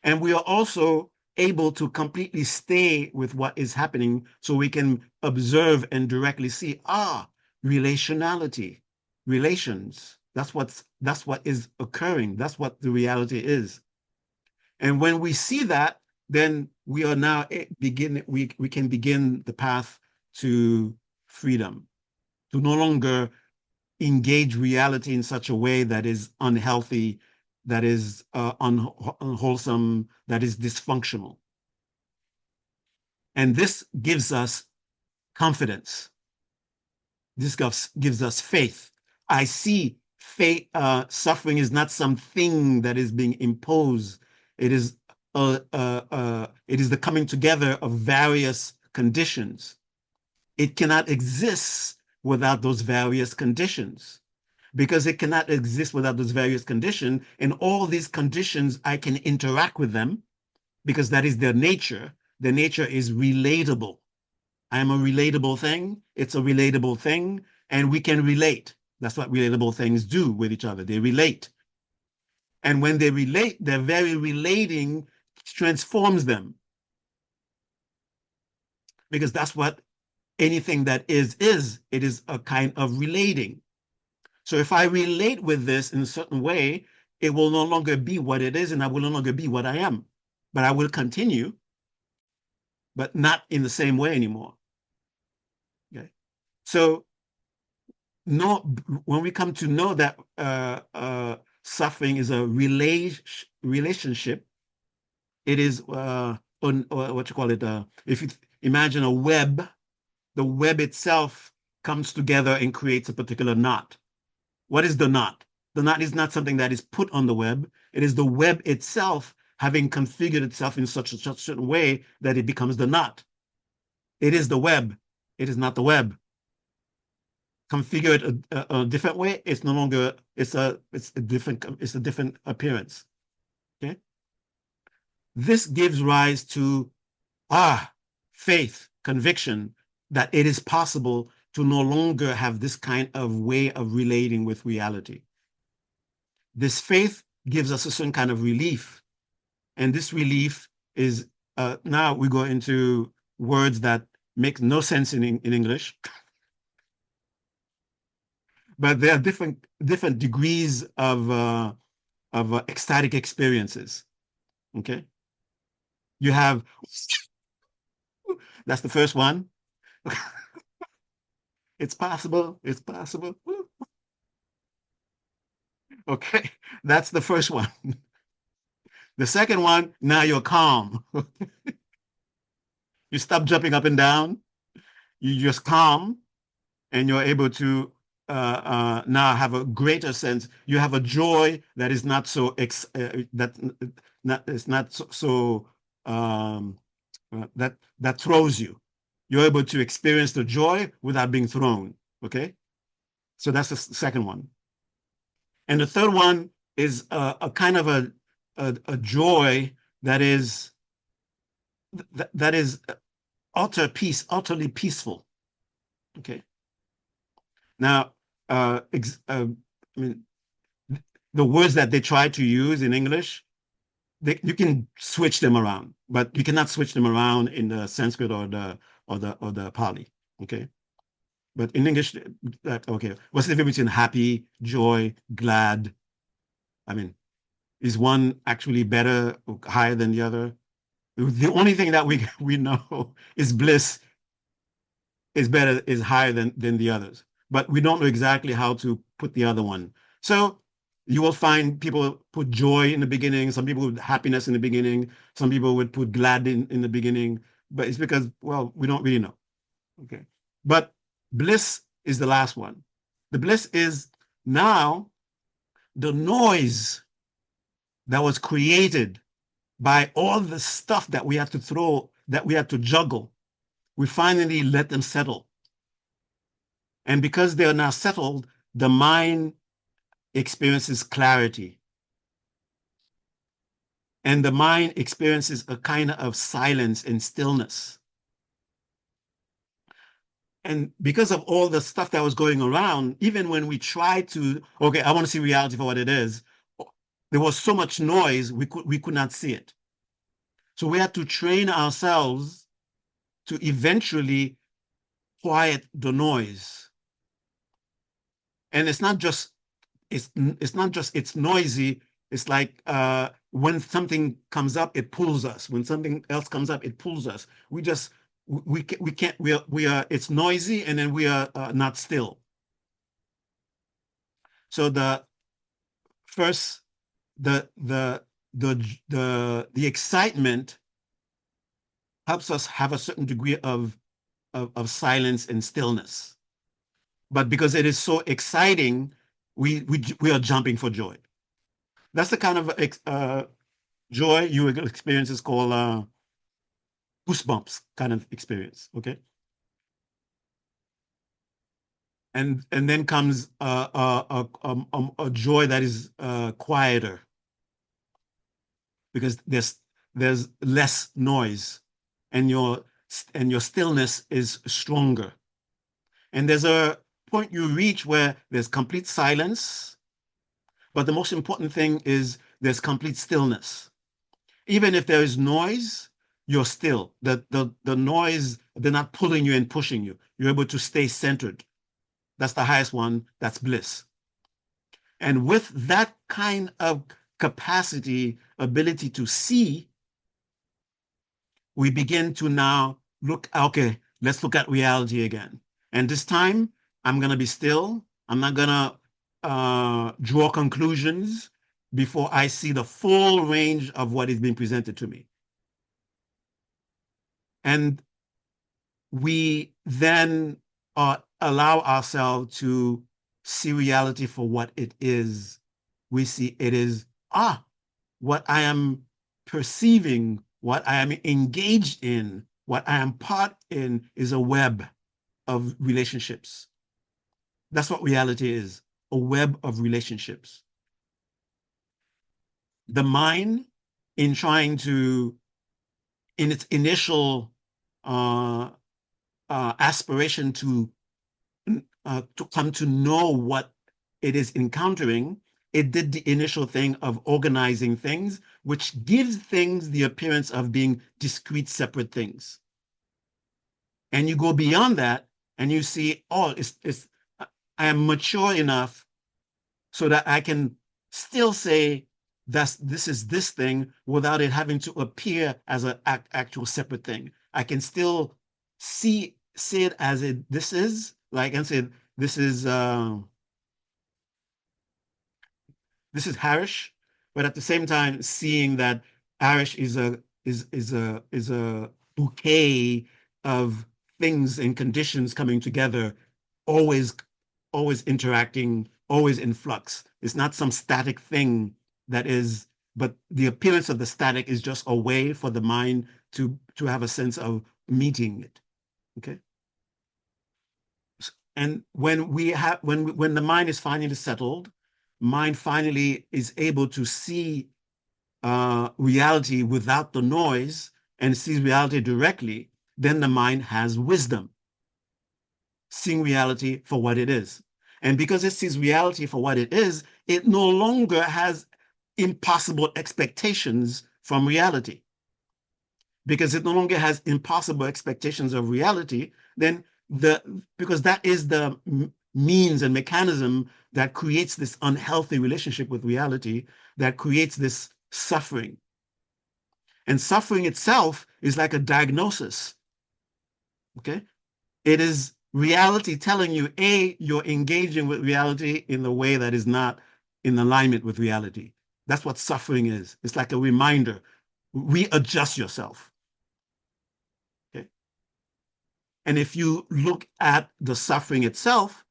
And we are also able to completely stay with what is happening so we can observe and directly see, relationality, relations. That's what is occurring. That's what the reality is. And when we see that, then we are now we can begin the path to freedom, to no longer engage reality in such a way that is unhealthy, that is unwholesome, that is dysfunctional. And this gives us confidence. This gives us faith. I see faith, suffering is not something that is being imposed. It is the coming together of various conditions. It cannot exist without those various conditions because it cannot exist without those various conditions. And all these conditions, I can interact with them because that is their nature. Their nature is relatable. I am a relatable thing. It's a relatable thing. And we can relate. That's what relatable things do with each other. They relate. And when they relate, their very relating transforms them because that's what anything that is. It is a kind of relating. So if I relate with this in a certain way, it will no longer be what it is, and I will no longer be what I am. But I will continue, but not in the same way anymore. Okay. So no, when we come to know that suffering is a relationship, it is what you call it. If you imagine a web, the web itself comes together and creates a particular knot. What is the knot? The knot is not something that is put on the web. It is the web itself having configured itself in such a certain way that it becomes the knot. It is the web. It is not the web. Configure it a different way, it's no longer, it's a different appearance. Okay. This gives rise to faith, conviction that it is possible to no longer have this kind of way of relating with reality. This faith gives us a certain kind of relief. And this relief is, now we go into words that make no sense in English, but there are different degrees of ecstatic experiences. Okay. You have, that's the first one. It's possible. It's possible. Okay. That's the first one. The second one, now you're calm. You stop jumping up and down. You just calm, and you're able to now have a greater sense. You have a joy that is not so it's not so that throws you. You're able to experience the joy without being thrown. Okay, so that's the second one. And the third one is a kind of a joy that is utterly peaceful. Okay. Now, I mean, the words that they try to use in English, you can switch them around, but you cannot switch them around in the Sanskrit or the Pali. Okay. But in English, okay, what's the difference between happy, joy, glad? I mean, is one actually better or higher than the other? The only thing that we know is bliss is higher than the others, but we don't know exactly how to put the other one. So you will find people put joy in the beginning, some people with happiness in the beginning, some people would put glad in the beginning, but it's because, well, we don't really know. Okay. But bliss is the last one. The bliss is now the noise that was created by all the stuff that we had to throw, that we had to juggle. We finally let them settle. And because they are now settled, the mind experiences clarity. And the mind experiences a kind of silence and stillness. And because of all the stuff that was going around, even when we tried to, okay, I want to see reality for what it is, there was so much noise, we could not see it. So we had to train ourselves to eventually quiet the noise. And it's not just it's noisy. It's like when something comes up, it pulls us. When something else comes up, it pulls us. We can't, we are, it's noisy, and then we are not still. So the first, the excitement helps us have a certain degree of silence and stillness. But because it is so exciting, we are jumping for joy. That's the kind of joy you will experience, is called goosebumps kind of experience. Okay. And then comes a joy that is quieter, because there's less noise, and your stillness is stronger. And there's a point you reach where there's complete silence, but the most important thing is there's complete stillness. Even if there is noise, you're still. The noise, they're not pulling you and pushing you. You're able to stay centered. That's the highest one. That's bliss. And with that kind of capacity, ability to see, we begin to now look, okay, let's look at reality again. And this time, I'm going to be still. I'm not going to draw conclusions before I see the full range of what is being presented to me. And we then allow ourselves to see reality for what it is. We see it is, what I am perceiving, what I am engaged in, what I am part in is a web of relationships. That's what reality is, a web of relationships. The mind, in trying to, in its initial uh, aspiration to come to know what it is encountering, it did the initial thing of organizing things, which gives things the appearance of being discrete, separate things. And you go beyond that and you see, oh, I am mature enough so that I can still say this is this thing without it having to appear as an actual separate thing. I can still see it as this is, like, and say this is this is Harish, but at the same time seeing that Harish is a bouquet of things and conditions coming together, always always interacting, always in flux. It's not some static thing that is, but the appearance of the static is just a way for the mind to have a sense of meeting it. Okay. And when the mind is finally settled, mind finally is able to see reality without the noise and sees reality directly, then the mind has wisdom, seeing reality for what it is. And because it sees reality for what it is, it no longer has impossible expectations from reality. Because it no longer has impossible expectations of reality, then because that is the means and mechanism that creates this unhealthy relationship with reality, that creates this suffering. And suffering itself is like a diagnosis. Okay. It is reality telling you, A, you're engaging with reality in the way that is not in alignment with reality. That's what suffering is. It's like a reminder. Readjust yourself. Okay. And if you look at the suffering itself,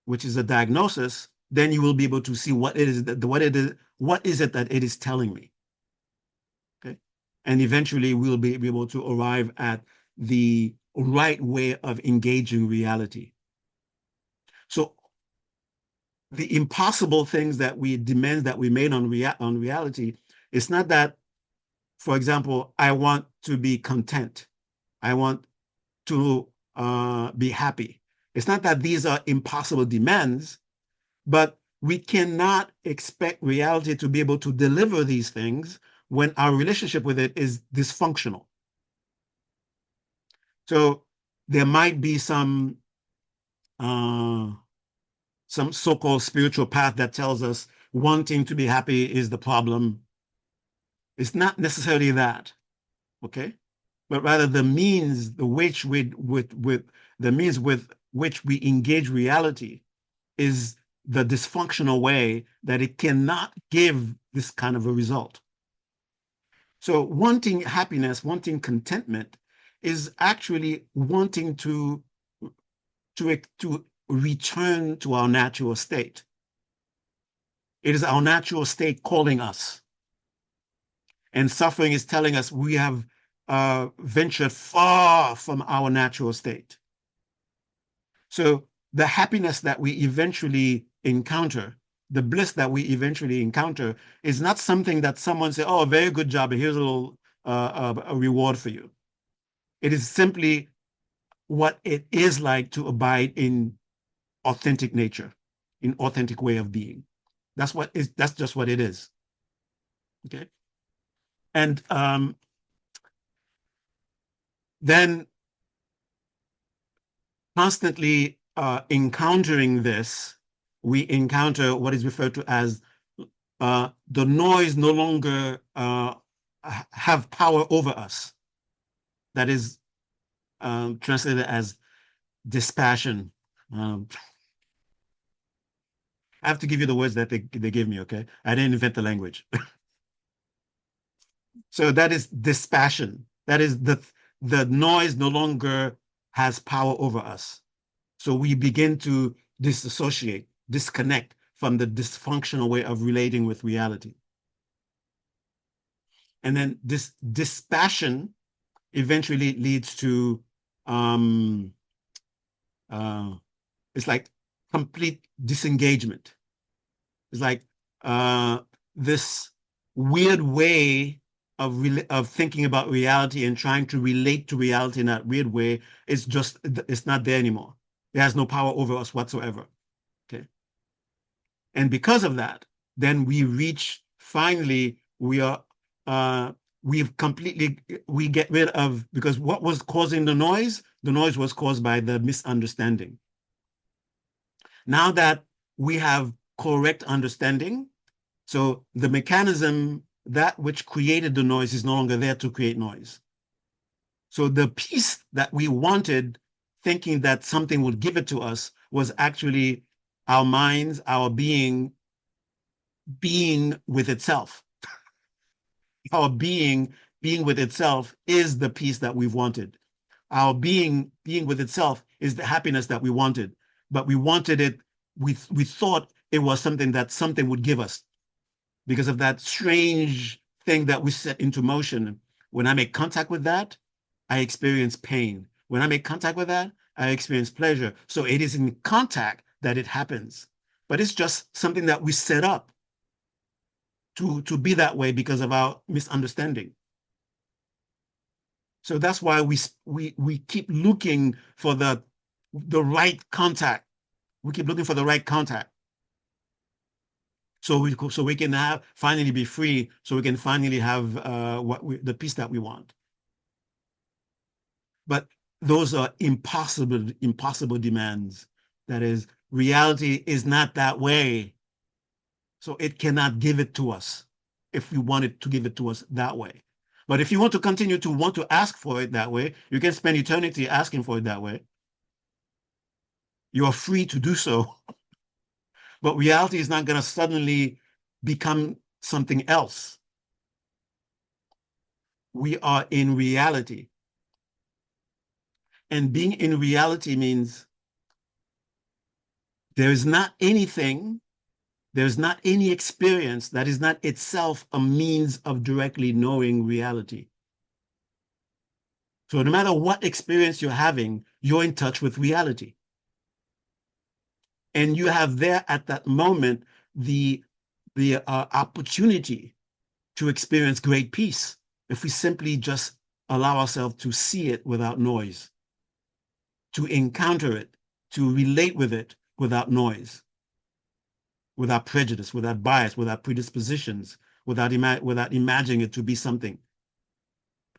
which is a diagnosis, then you will be able to see what it is what is it that it is telling me. Okay. And eventually we'll be able to arrive at the right way of engaging reality. So the impossible things that we demand that we made on reality, it's not that, for example, I want to be content. I want to be happy. It's not that these are impossible demands, but we cannot expect reality to be able to deliver these things when our relationship with it is dysfunctional. So there might be uh, some so-called spiritual path that tells us wanting to be happy is the problem. It's not necessarily that, okay? But rather the means, the which with the means with which we engage reality is the dysfunctional way that it cannot give this kind of a result. So wanting happiness, wanting contentment is actually wanting to return to our natural state. It is our natural state calling us. And suffering is telling us we have ventured far from our natural state. So the happiness that we eventually encounter, the bliss that we eventually encounter, is not something that someone say, "Oh, very good job. Here's a little a reward for you." It is simply what it is like to abide in authentic nature, in authentic way of being. That's just what it is. Okay. And then constantly encountering this, we encounter what is referred to as the noise no longer have power over us. That is translated as dispassion. I have to give you the words that they give me, okay? I didn't invent the language. So that is dispassion. That is the noise no longer has power over us. So we begin to disassociate, disconnect from the dysfunctional way of relating with reality. And then this dispassion eventually leads to um, uh, it's like complete disengagement. It's like uh, this weird way of thinking about reality and trying to relate to reality in that weird way. It's not there anymore. It has no power over us whatsoever. Okay. And because of that, then we reach finally, uh we've completely we get rid of, because what was causing the noise was caused by the misunderstanding. Now that we have correct understanding, so the mechanism that which created the noise is no longer there to create noise. So the peace that we wanted, thinking that something would give it to us, was actually our minds, our being with itself. Our being with itself is the peace that we've wanted. Our being with itself is the happiness that we wanted, but we wanted it. We thought it was something that something would give us because of that strange thing that we set into motion. When I make contact with that, I experience pain. When I make contact with that, I experience pleasure. So it is in contact that it happens, but it's just something that we set up to be that way because of our misunderstanding. So that's why we keep looking for the right contact. We keep looking for the right contact. So we can have finally be free. So we can finally have the peace that we want. But those are impossible demands. That is, reality is not that way. So it cannot give it to us if we want it to give it to us that way. But if you want to continue to want to ask for it that way, you can spend eternity asking for it that way. You are free to do so. But reality is not going to suddenly become something else. We are in reality. And being in reality means there is not anything, there's not any experience that is not itself a means of directly knowing reality. So no matter what experience you're having, you're in touch with reality. And you have there at that moment the opportunity to experience great peace if we simply just allow ourselves to see it without noise, to encounter it, to relate with it without noise, without prejudice, without bias, without predispositions, without imagining it to be something.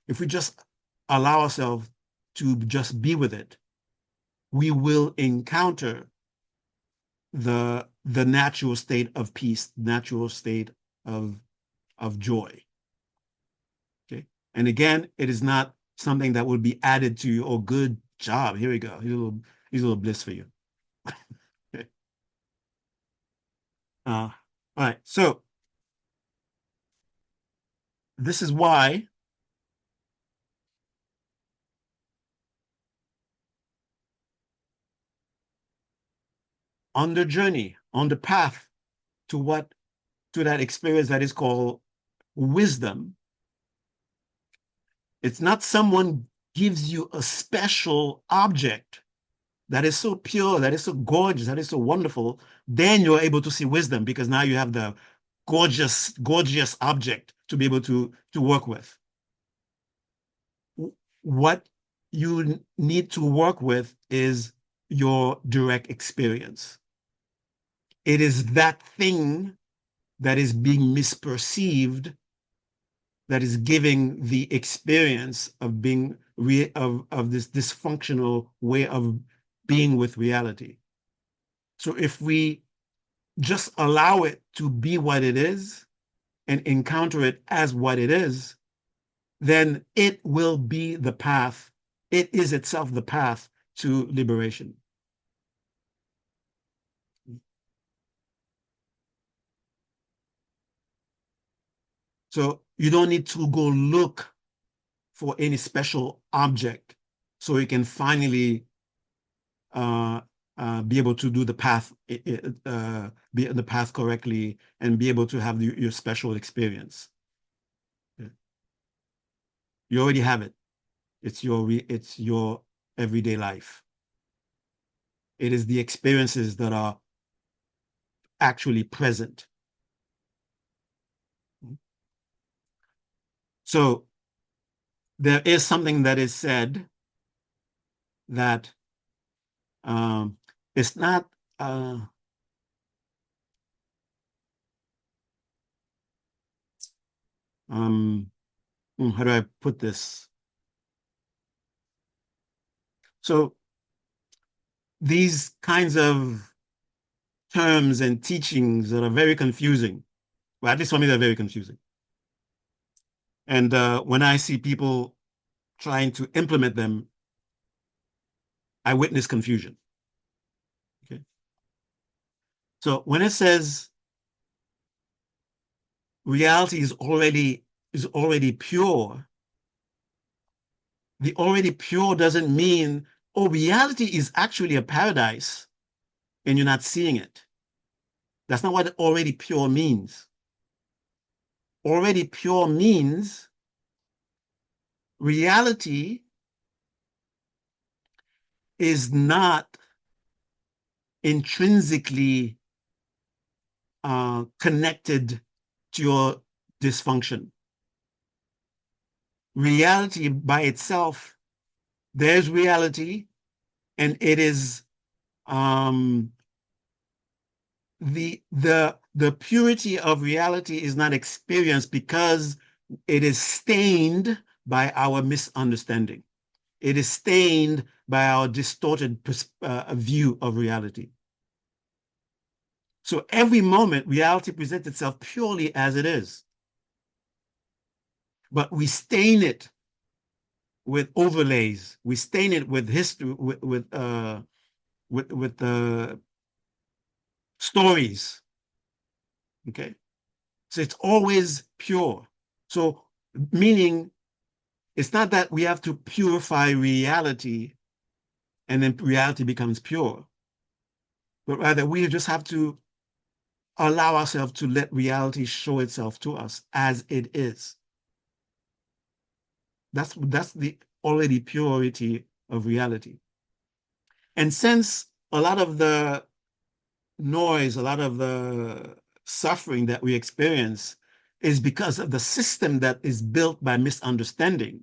If we just allow ourselves to just be with it, we will encounter the natural state of peace, natural state of joy. Okay. And again, it is not something that would be added to you. Oh, good job. Here we go. Here's a little bliss for you. Okay. All right. So this is why on the journey, on the path to that experience that is called wisdom, it's not someone gives you a special object that is so pure, that is so gorgeous, that is so wonderful, then you're able to see wisdom because now you have the gorgeous object to be able to work with. What you need to work with is your direct experience. It is that thing that is being misperceived that is giving the experience of being of this dysfunctional way of being with reality. So if we just allow it to be what it is and encounter it as what it is, then it will be the path. It is itself the path to liberation. So you don't need to go look for any special object so you can finally uh, be able to do the path, be the path correctly and be able to have your special experience. Yeah. You already have it. It's your everyday life. It is the experiences that are actually present. So there is something that is said that it's not how do I put this? So these kinds of terms and teachings that are very confusing, well, at least for me, they're very confusing. And when I see people trying to implement them, I witness confusion. Okay. So when it says reality is already pure, the already pure doesn't mean, oh, reality is actually a paradise and you're not seeing it. That's not what already pure means. Already pure means reality is not intrinsically connected to your dysfunction. Reality by itself, there's reality, and it is the purity of reality is not experienced because it is stained by our misunderstanding. It is stained by our distorted view of reality. So every moment, reality presents itself purely as it is. But we stain it with overlays. We stain it with history, with stories. Okay, so it's always pure. So meaning, it's not that we have to purify reality and then reality becomes pure, but rather we just have to allow ourselves to let reality show itself to us as it is. That's the already purity of reality. And since a lot of the noise, a lot of the suffering that we experience is because of the system that is built by misunderstanding,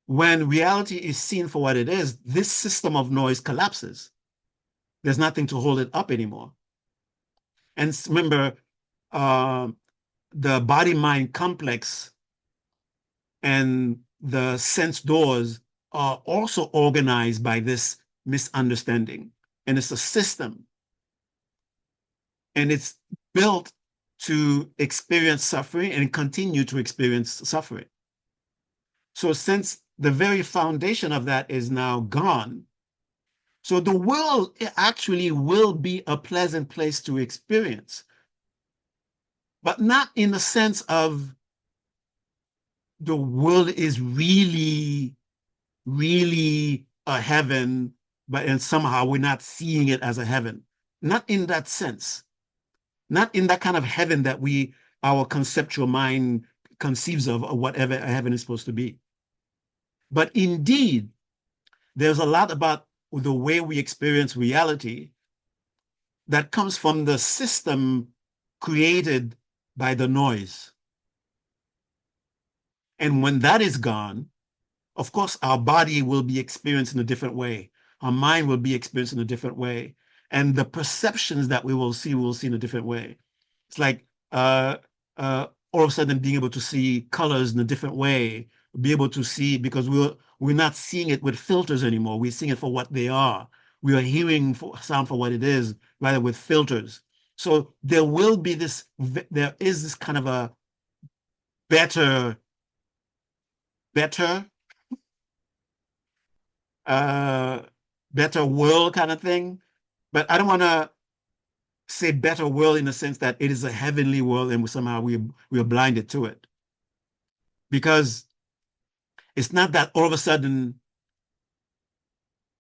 when reality is seen for what it is, this system of noise collapses. There's nothing to hold it up anymore. And remember, uh, the body-mind complex and the sense doors are also organized by this misunderstanding. And it's a system. And it's built to experience suffering and continue to experience suffering. So since the very foundation of that is now gone, so the world actually will be a pleasant place to experience, but not in the sense of the world is really a heaven, but and somehow we're not seeing it as a heaven. Not in that sense. Not in that kind of heaven that our conceptual mind conceives of, or whatever a heaven is supposed to be. But indeed, there's a lot about the way we experience reality that comes from the system created by the noise. And when that is gone, of course, our body will be experienced in a different way. Our mind will be experienced in a different way. And the perceptions that we'll see in a different way. It's like all of a sudden being able to see colors in a different way, be able to see, because we're not seeing it with filters anymore. We're seeing it for what they are. We are hearing sound for what it is, rather with filters. So there is this kind of a better, better, uh, better world kind of thing. But I don't want to say better world in the sense that it is a heavenly world and somehow we are blinded to it. Because it's not that all of a sudden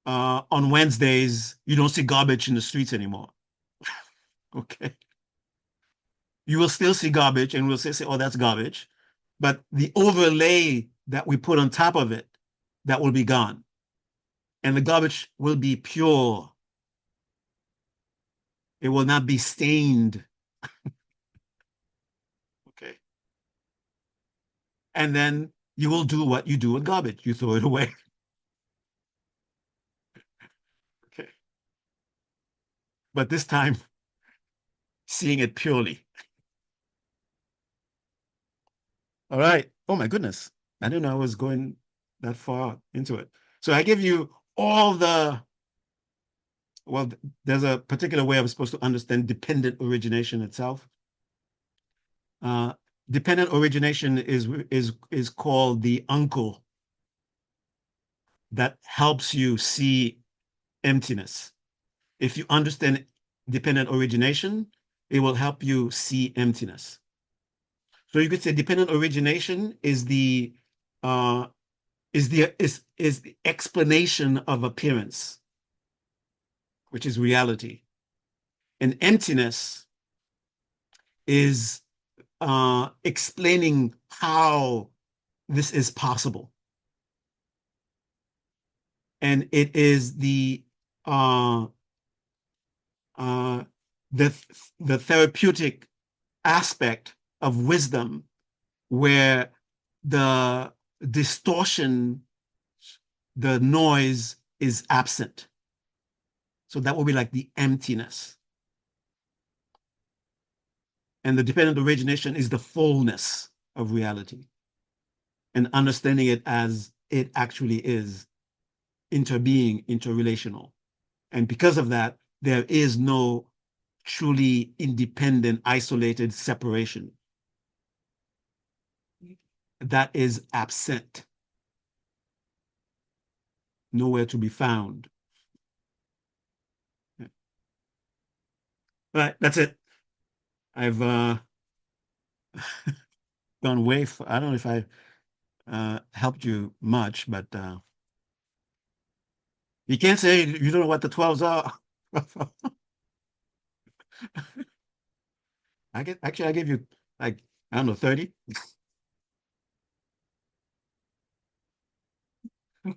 on Wednesdays you don't see garbage in the streets anymore. Okay. You will still see garbage and we'll say, oh, that's garbage. but the overlay that we put on top of it, that will be gone. And the garbage will be pure. It will not be stained. Okay. And then you will do what you do with garbage. You throw it away. Okay. But this time, seeing it purely. All right. Oh my goodness. I didn't know I was going that far into it. So I give you all the, well, there's a particular way I'm supposed to understand dependent origination itself. Uh, Dependent origination is called the uncle that helps you see emptiness. If you understand dependent origination, it will help you see emptiness. So you could say dependent origination uh, is the explanation of appearance, which is reality. And emptiness is explaining how this is possible. And it is uh, uh, the the therapeutic aspect of wisdom where the distortion, the noise is absent. So that will be like the emptiness. And the dependent origination is the fullness of reality and understanding it as it actually is, interbeing, interrelational. And because of that, there is no truly independent, isolated separation. That is absent, nowhere to be found. All right, that's it. I've gone way. I don't know if I helped you much, but you can't say you don't know what the 12s are. I gave you like, I don't know, 30. All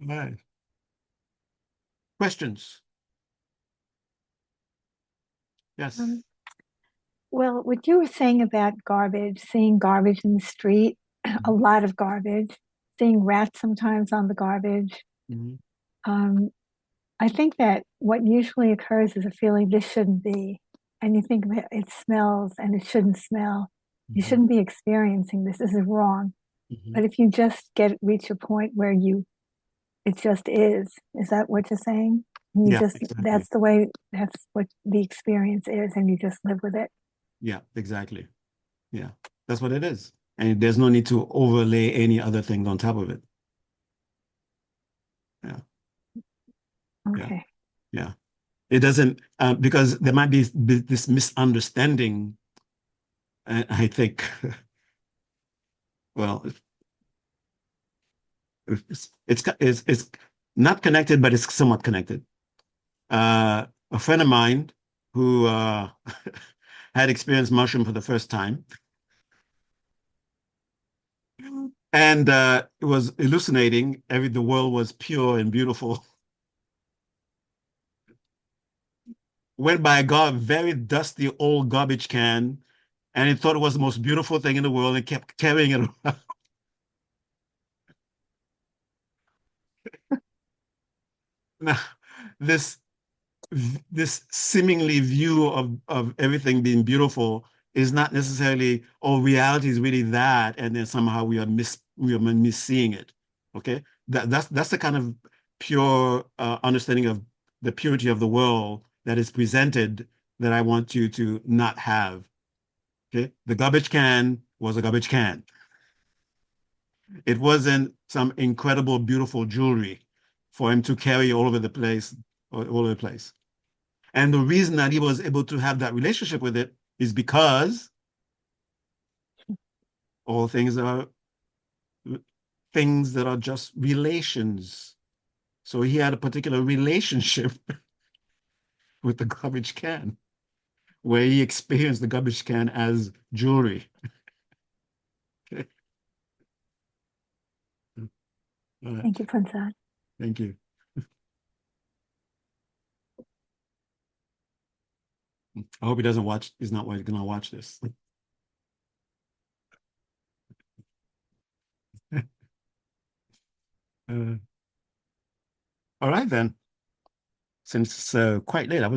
right. Questions? Yes. Um, well, what you were saying about garbage, seeing garbage in the street, a Mhm. lot of garbage, seeing rats sometimes on the garbage. Mhm. Um, I think that what usually occurs is a feeling this shouldn't be. And you think it smells and it shouldn't smell. You Mhm. shouldn't be experiencing this. This is wrong. Mhm. But if you just reach a point where it just is that what you're saying? And you Yeah, just, exactly. that's what the experience is, and you just live with it. Yeah, exactly. Yeah, that's what it is. And there's no need to overlay any other things on top of it. Yeah, yeah, Okay. yeah. It doesn't, because there might be this misunderstanding. I think, well, it's not connected, but it's somewhat connected. A friend of mine who had experienced mushroom for the first time, and it was hallucinating. The world was pure and beautiful. Went by a very dusty old garbage can, and he thought it was the most beautiful thing in the world and kept carrying it around. Now, this this seemingly view of everything being beautiful is not necessarily, oh, reality is really that, and then somehow we are misseeing it. Okay, that's the kind of pure understanding of the purity of the world that is presented that I want you to not have. Okay, the garbage can was a garbage can. It wasn't some incredible, beautiful jewelry for him to carry all over the place, all over the place. And the reason that he was able to have that relationship with it is because all things that are just relations. So he had a particular relationship with the garbage can, where he experienced the garbage can as jewelry. All right. Thank you, Phuntsok. Thank you. I hope he doesn't watch, he's not going to watch this. All right then. Since it's quite late,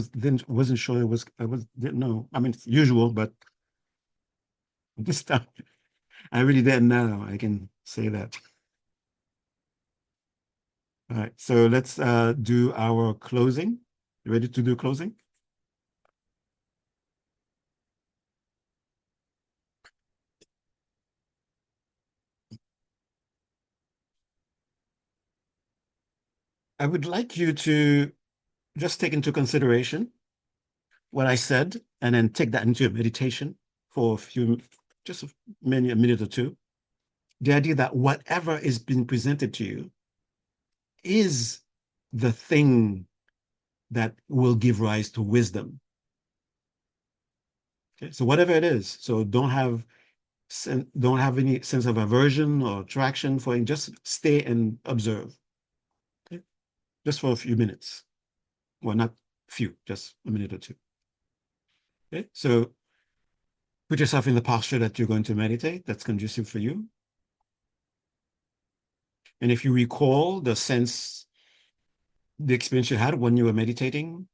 wasn't sure didn't know. I mean, it's usual, but this time I really didn't know. I can say that. All right, so let's do our closing. You ready to do closing? I would like you to just take into consideration what I said and then take that into your meditation for just a minute or two. The idea that whatever is being presented to you is the thing that will give rise to wisdom. Okay, so whatever it is, so don't have any sense of aversion or attraction for it. Just stay and observe. Okay, just for a few minutes. Well, not few, just a minute or two. Okay, so put yourself in the posture that you're going to meditate, that's conducive for you. And if you recall the experience you had when you were meditating,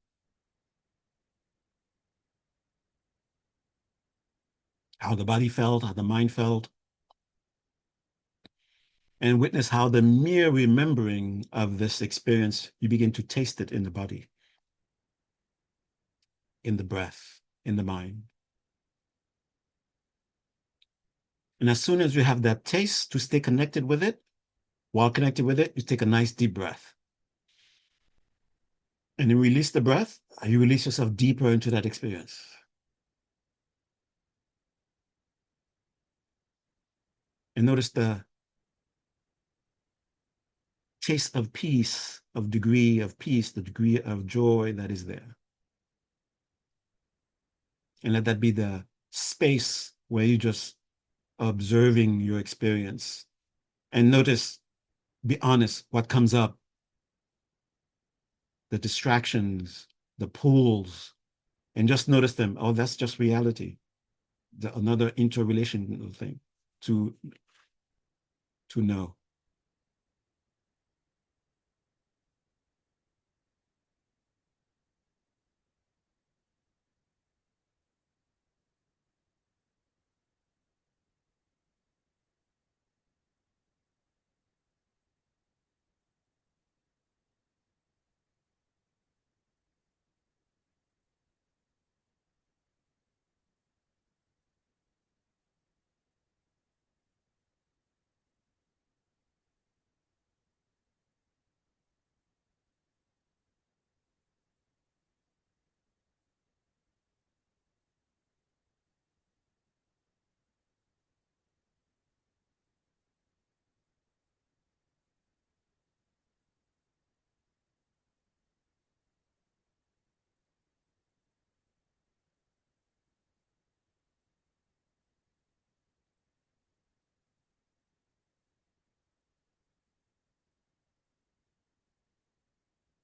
how the body felt, how the mind felt, and witness how the mere remembering of this experience, you begin to taste it in the body, in the breath, in the mind. And as soon as you have that taste, to stay connected with it, while connected with it, you take a nice deep breath. And then release the breath, you release yourself deeper into that experience. And notice the taste of peace, of degree of peace, the degree of joy that is there. And let that be the space where you're just observing your experience. And notice, be honest, what comes up, the distractions, the pulls, and just notice them. Oh, that's just reality. Another interrelational thing to know.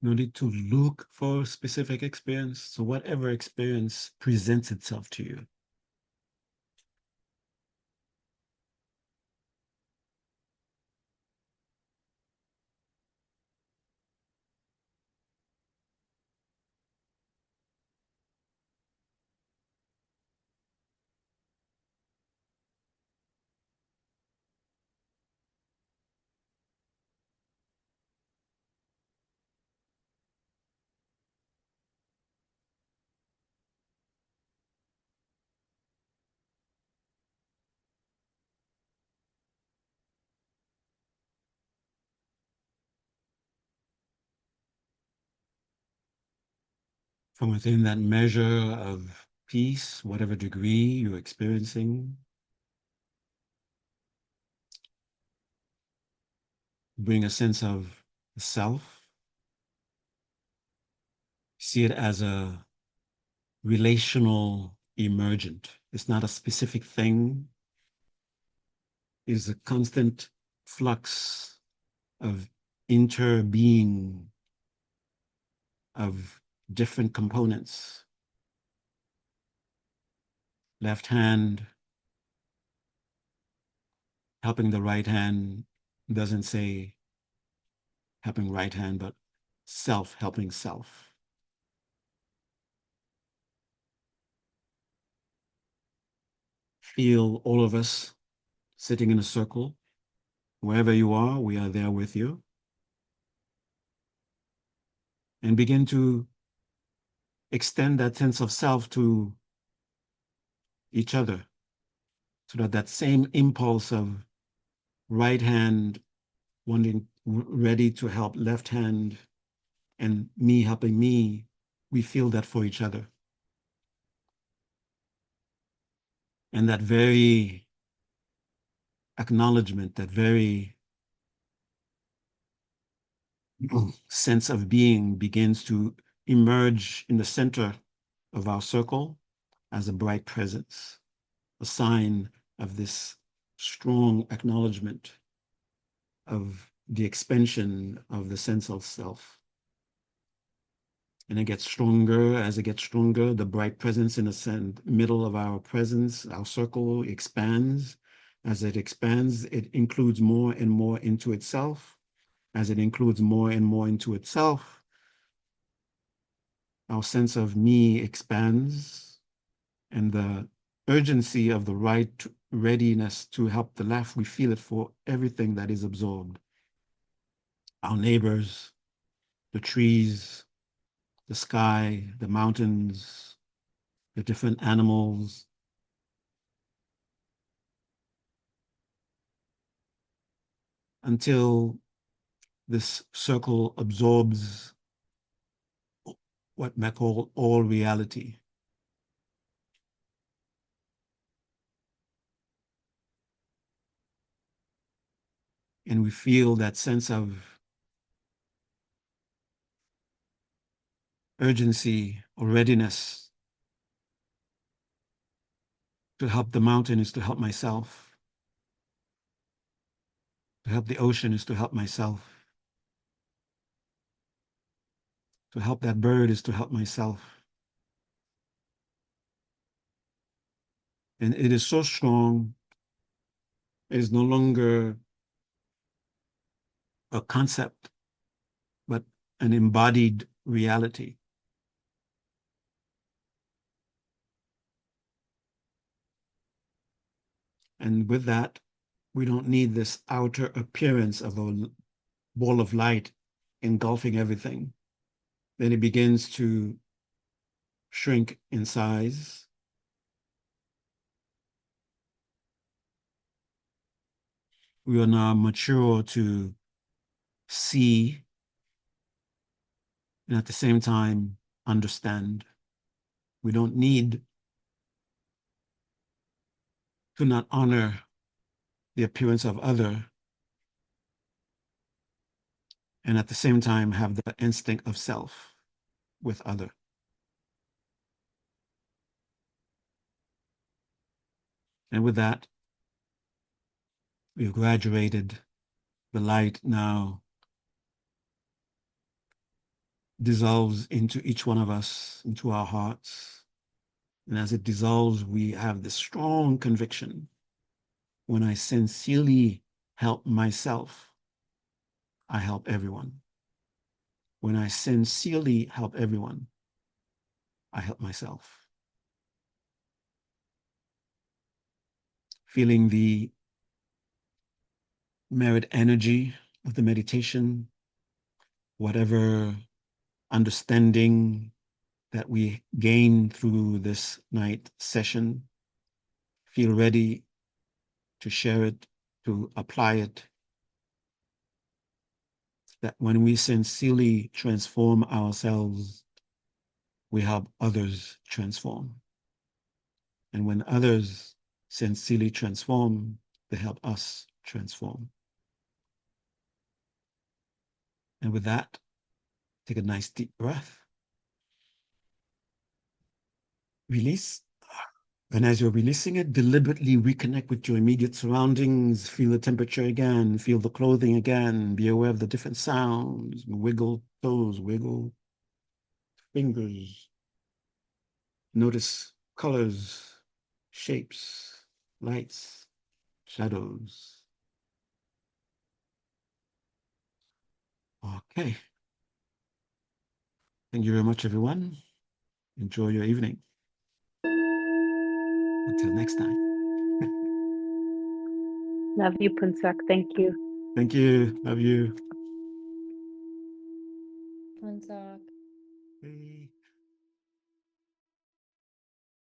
No need to look for a specific experience. So whatever experience presents itself to you, from within that measure of peace, whatever degree you're experiencing, bring a sense of self. See it as a relational emergent. It's not a specific thing. It's a constant flux of interbeing of different components. Left hand helping the right hand doesn't say helping right hand, but self helping self. Feel all of us sitting in a circle. Wherever you are, we are there with you. And begin to extend that sense of self to each other, so that that same impulse of right hand wanting, ready to help left hand, and me helping me, we feel that for each other. And that very acknowledgement, that very sense of being begins to emerge in the center of our circle as a bright presence, a sign of this strong acknowledgement of the expansion of the sense of self. And it gets stronger. As it gets stronger, the bright presence in the middle of our presence, our circle, expands. As it expands, it includes more and more into itself. As it includes more and more into itself, our sense of me expands, and the urgency of the right readiness to help the left, we feel it for everything that is absorbed. Our neighbors, the trees, the sky, the mountains, the different animals, until this circle absorbs what we call all reality. And we feel that sense of urgency or readiness. To help the mountain is to help myself. To help the ocean is to help myself. To help that bird is to help myself. And it is so strong, it is no longer a concept, but an embodied reality. And with that, we don't need this outer appearance of a ball of light engulfing everything. Then it begins to shrink in size. We are now mature to see and at the same time understand. We don't need to not honor the appearance of other and at the same time have the instinct of self with other. And with that, we've graduated. The light now dissolves into each one of us, into our hearts. And as it dissolves, we have this strong conviction. When I sincerely help myself, I help everyone. When I sincerely help everyone, I help myself. Feeling the merit energy of the meditation, whatever understanding that we gain through this night session, feel ready to share it, to apply it. That when we sincerely transform ourselves, we help others transform. And when others sincerely transform, they help us transform. And with that, take a nice deep breath. release. And as you're releasing it, deliberately reconnect with your immediate surroundings. Feel the temperature again. Feel the clothing again. Be aware of the different sounds. Wiggle toes, wiggle fingers. Notice colors, shapes, lights, shadows. Okay. Thank you very much, everyone. Enjoy your evening. Until next time. Love you, Phuntsok. Thank you. Thank you. Love you. Phuntsok. Bye.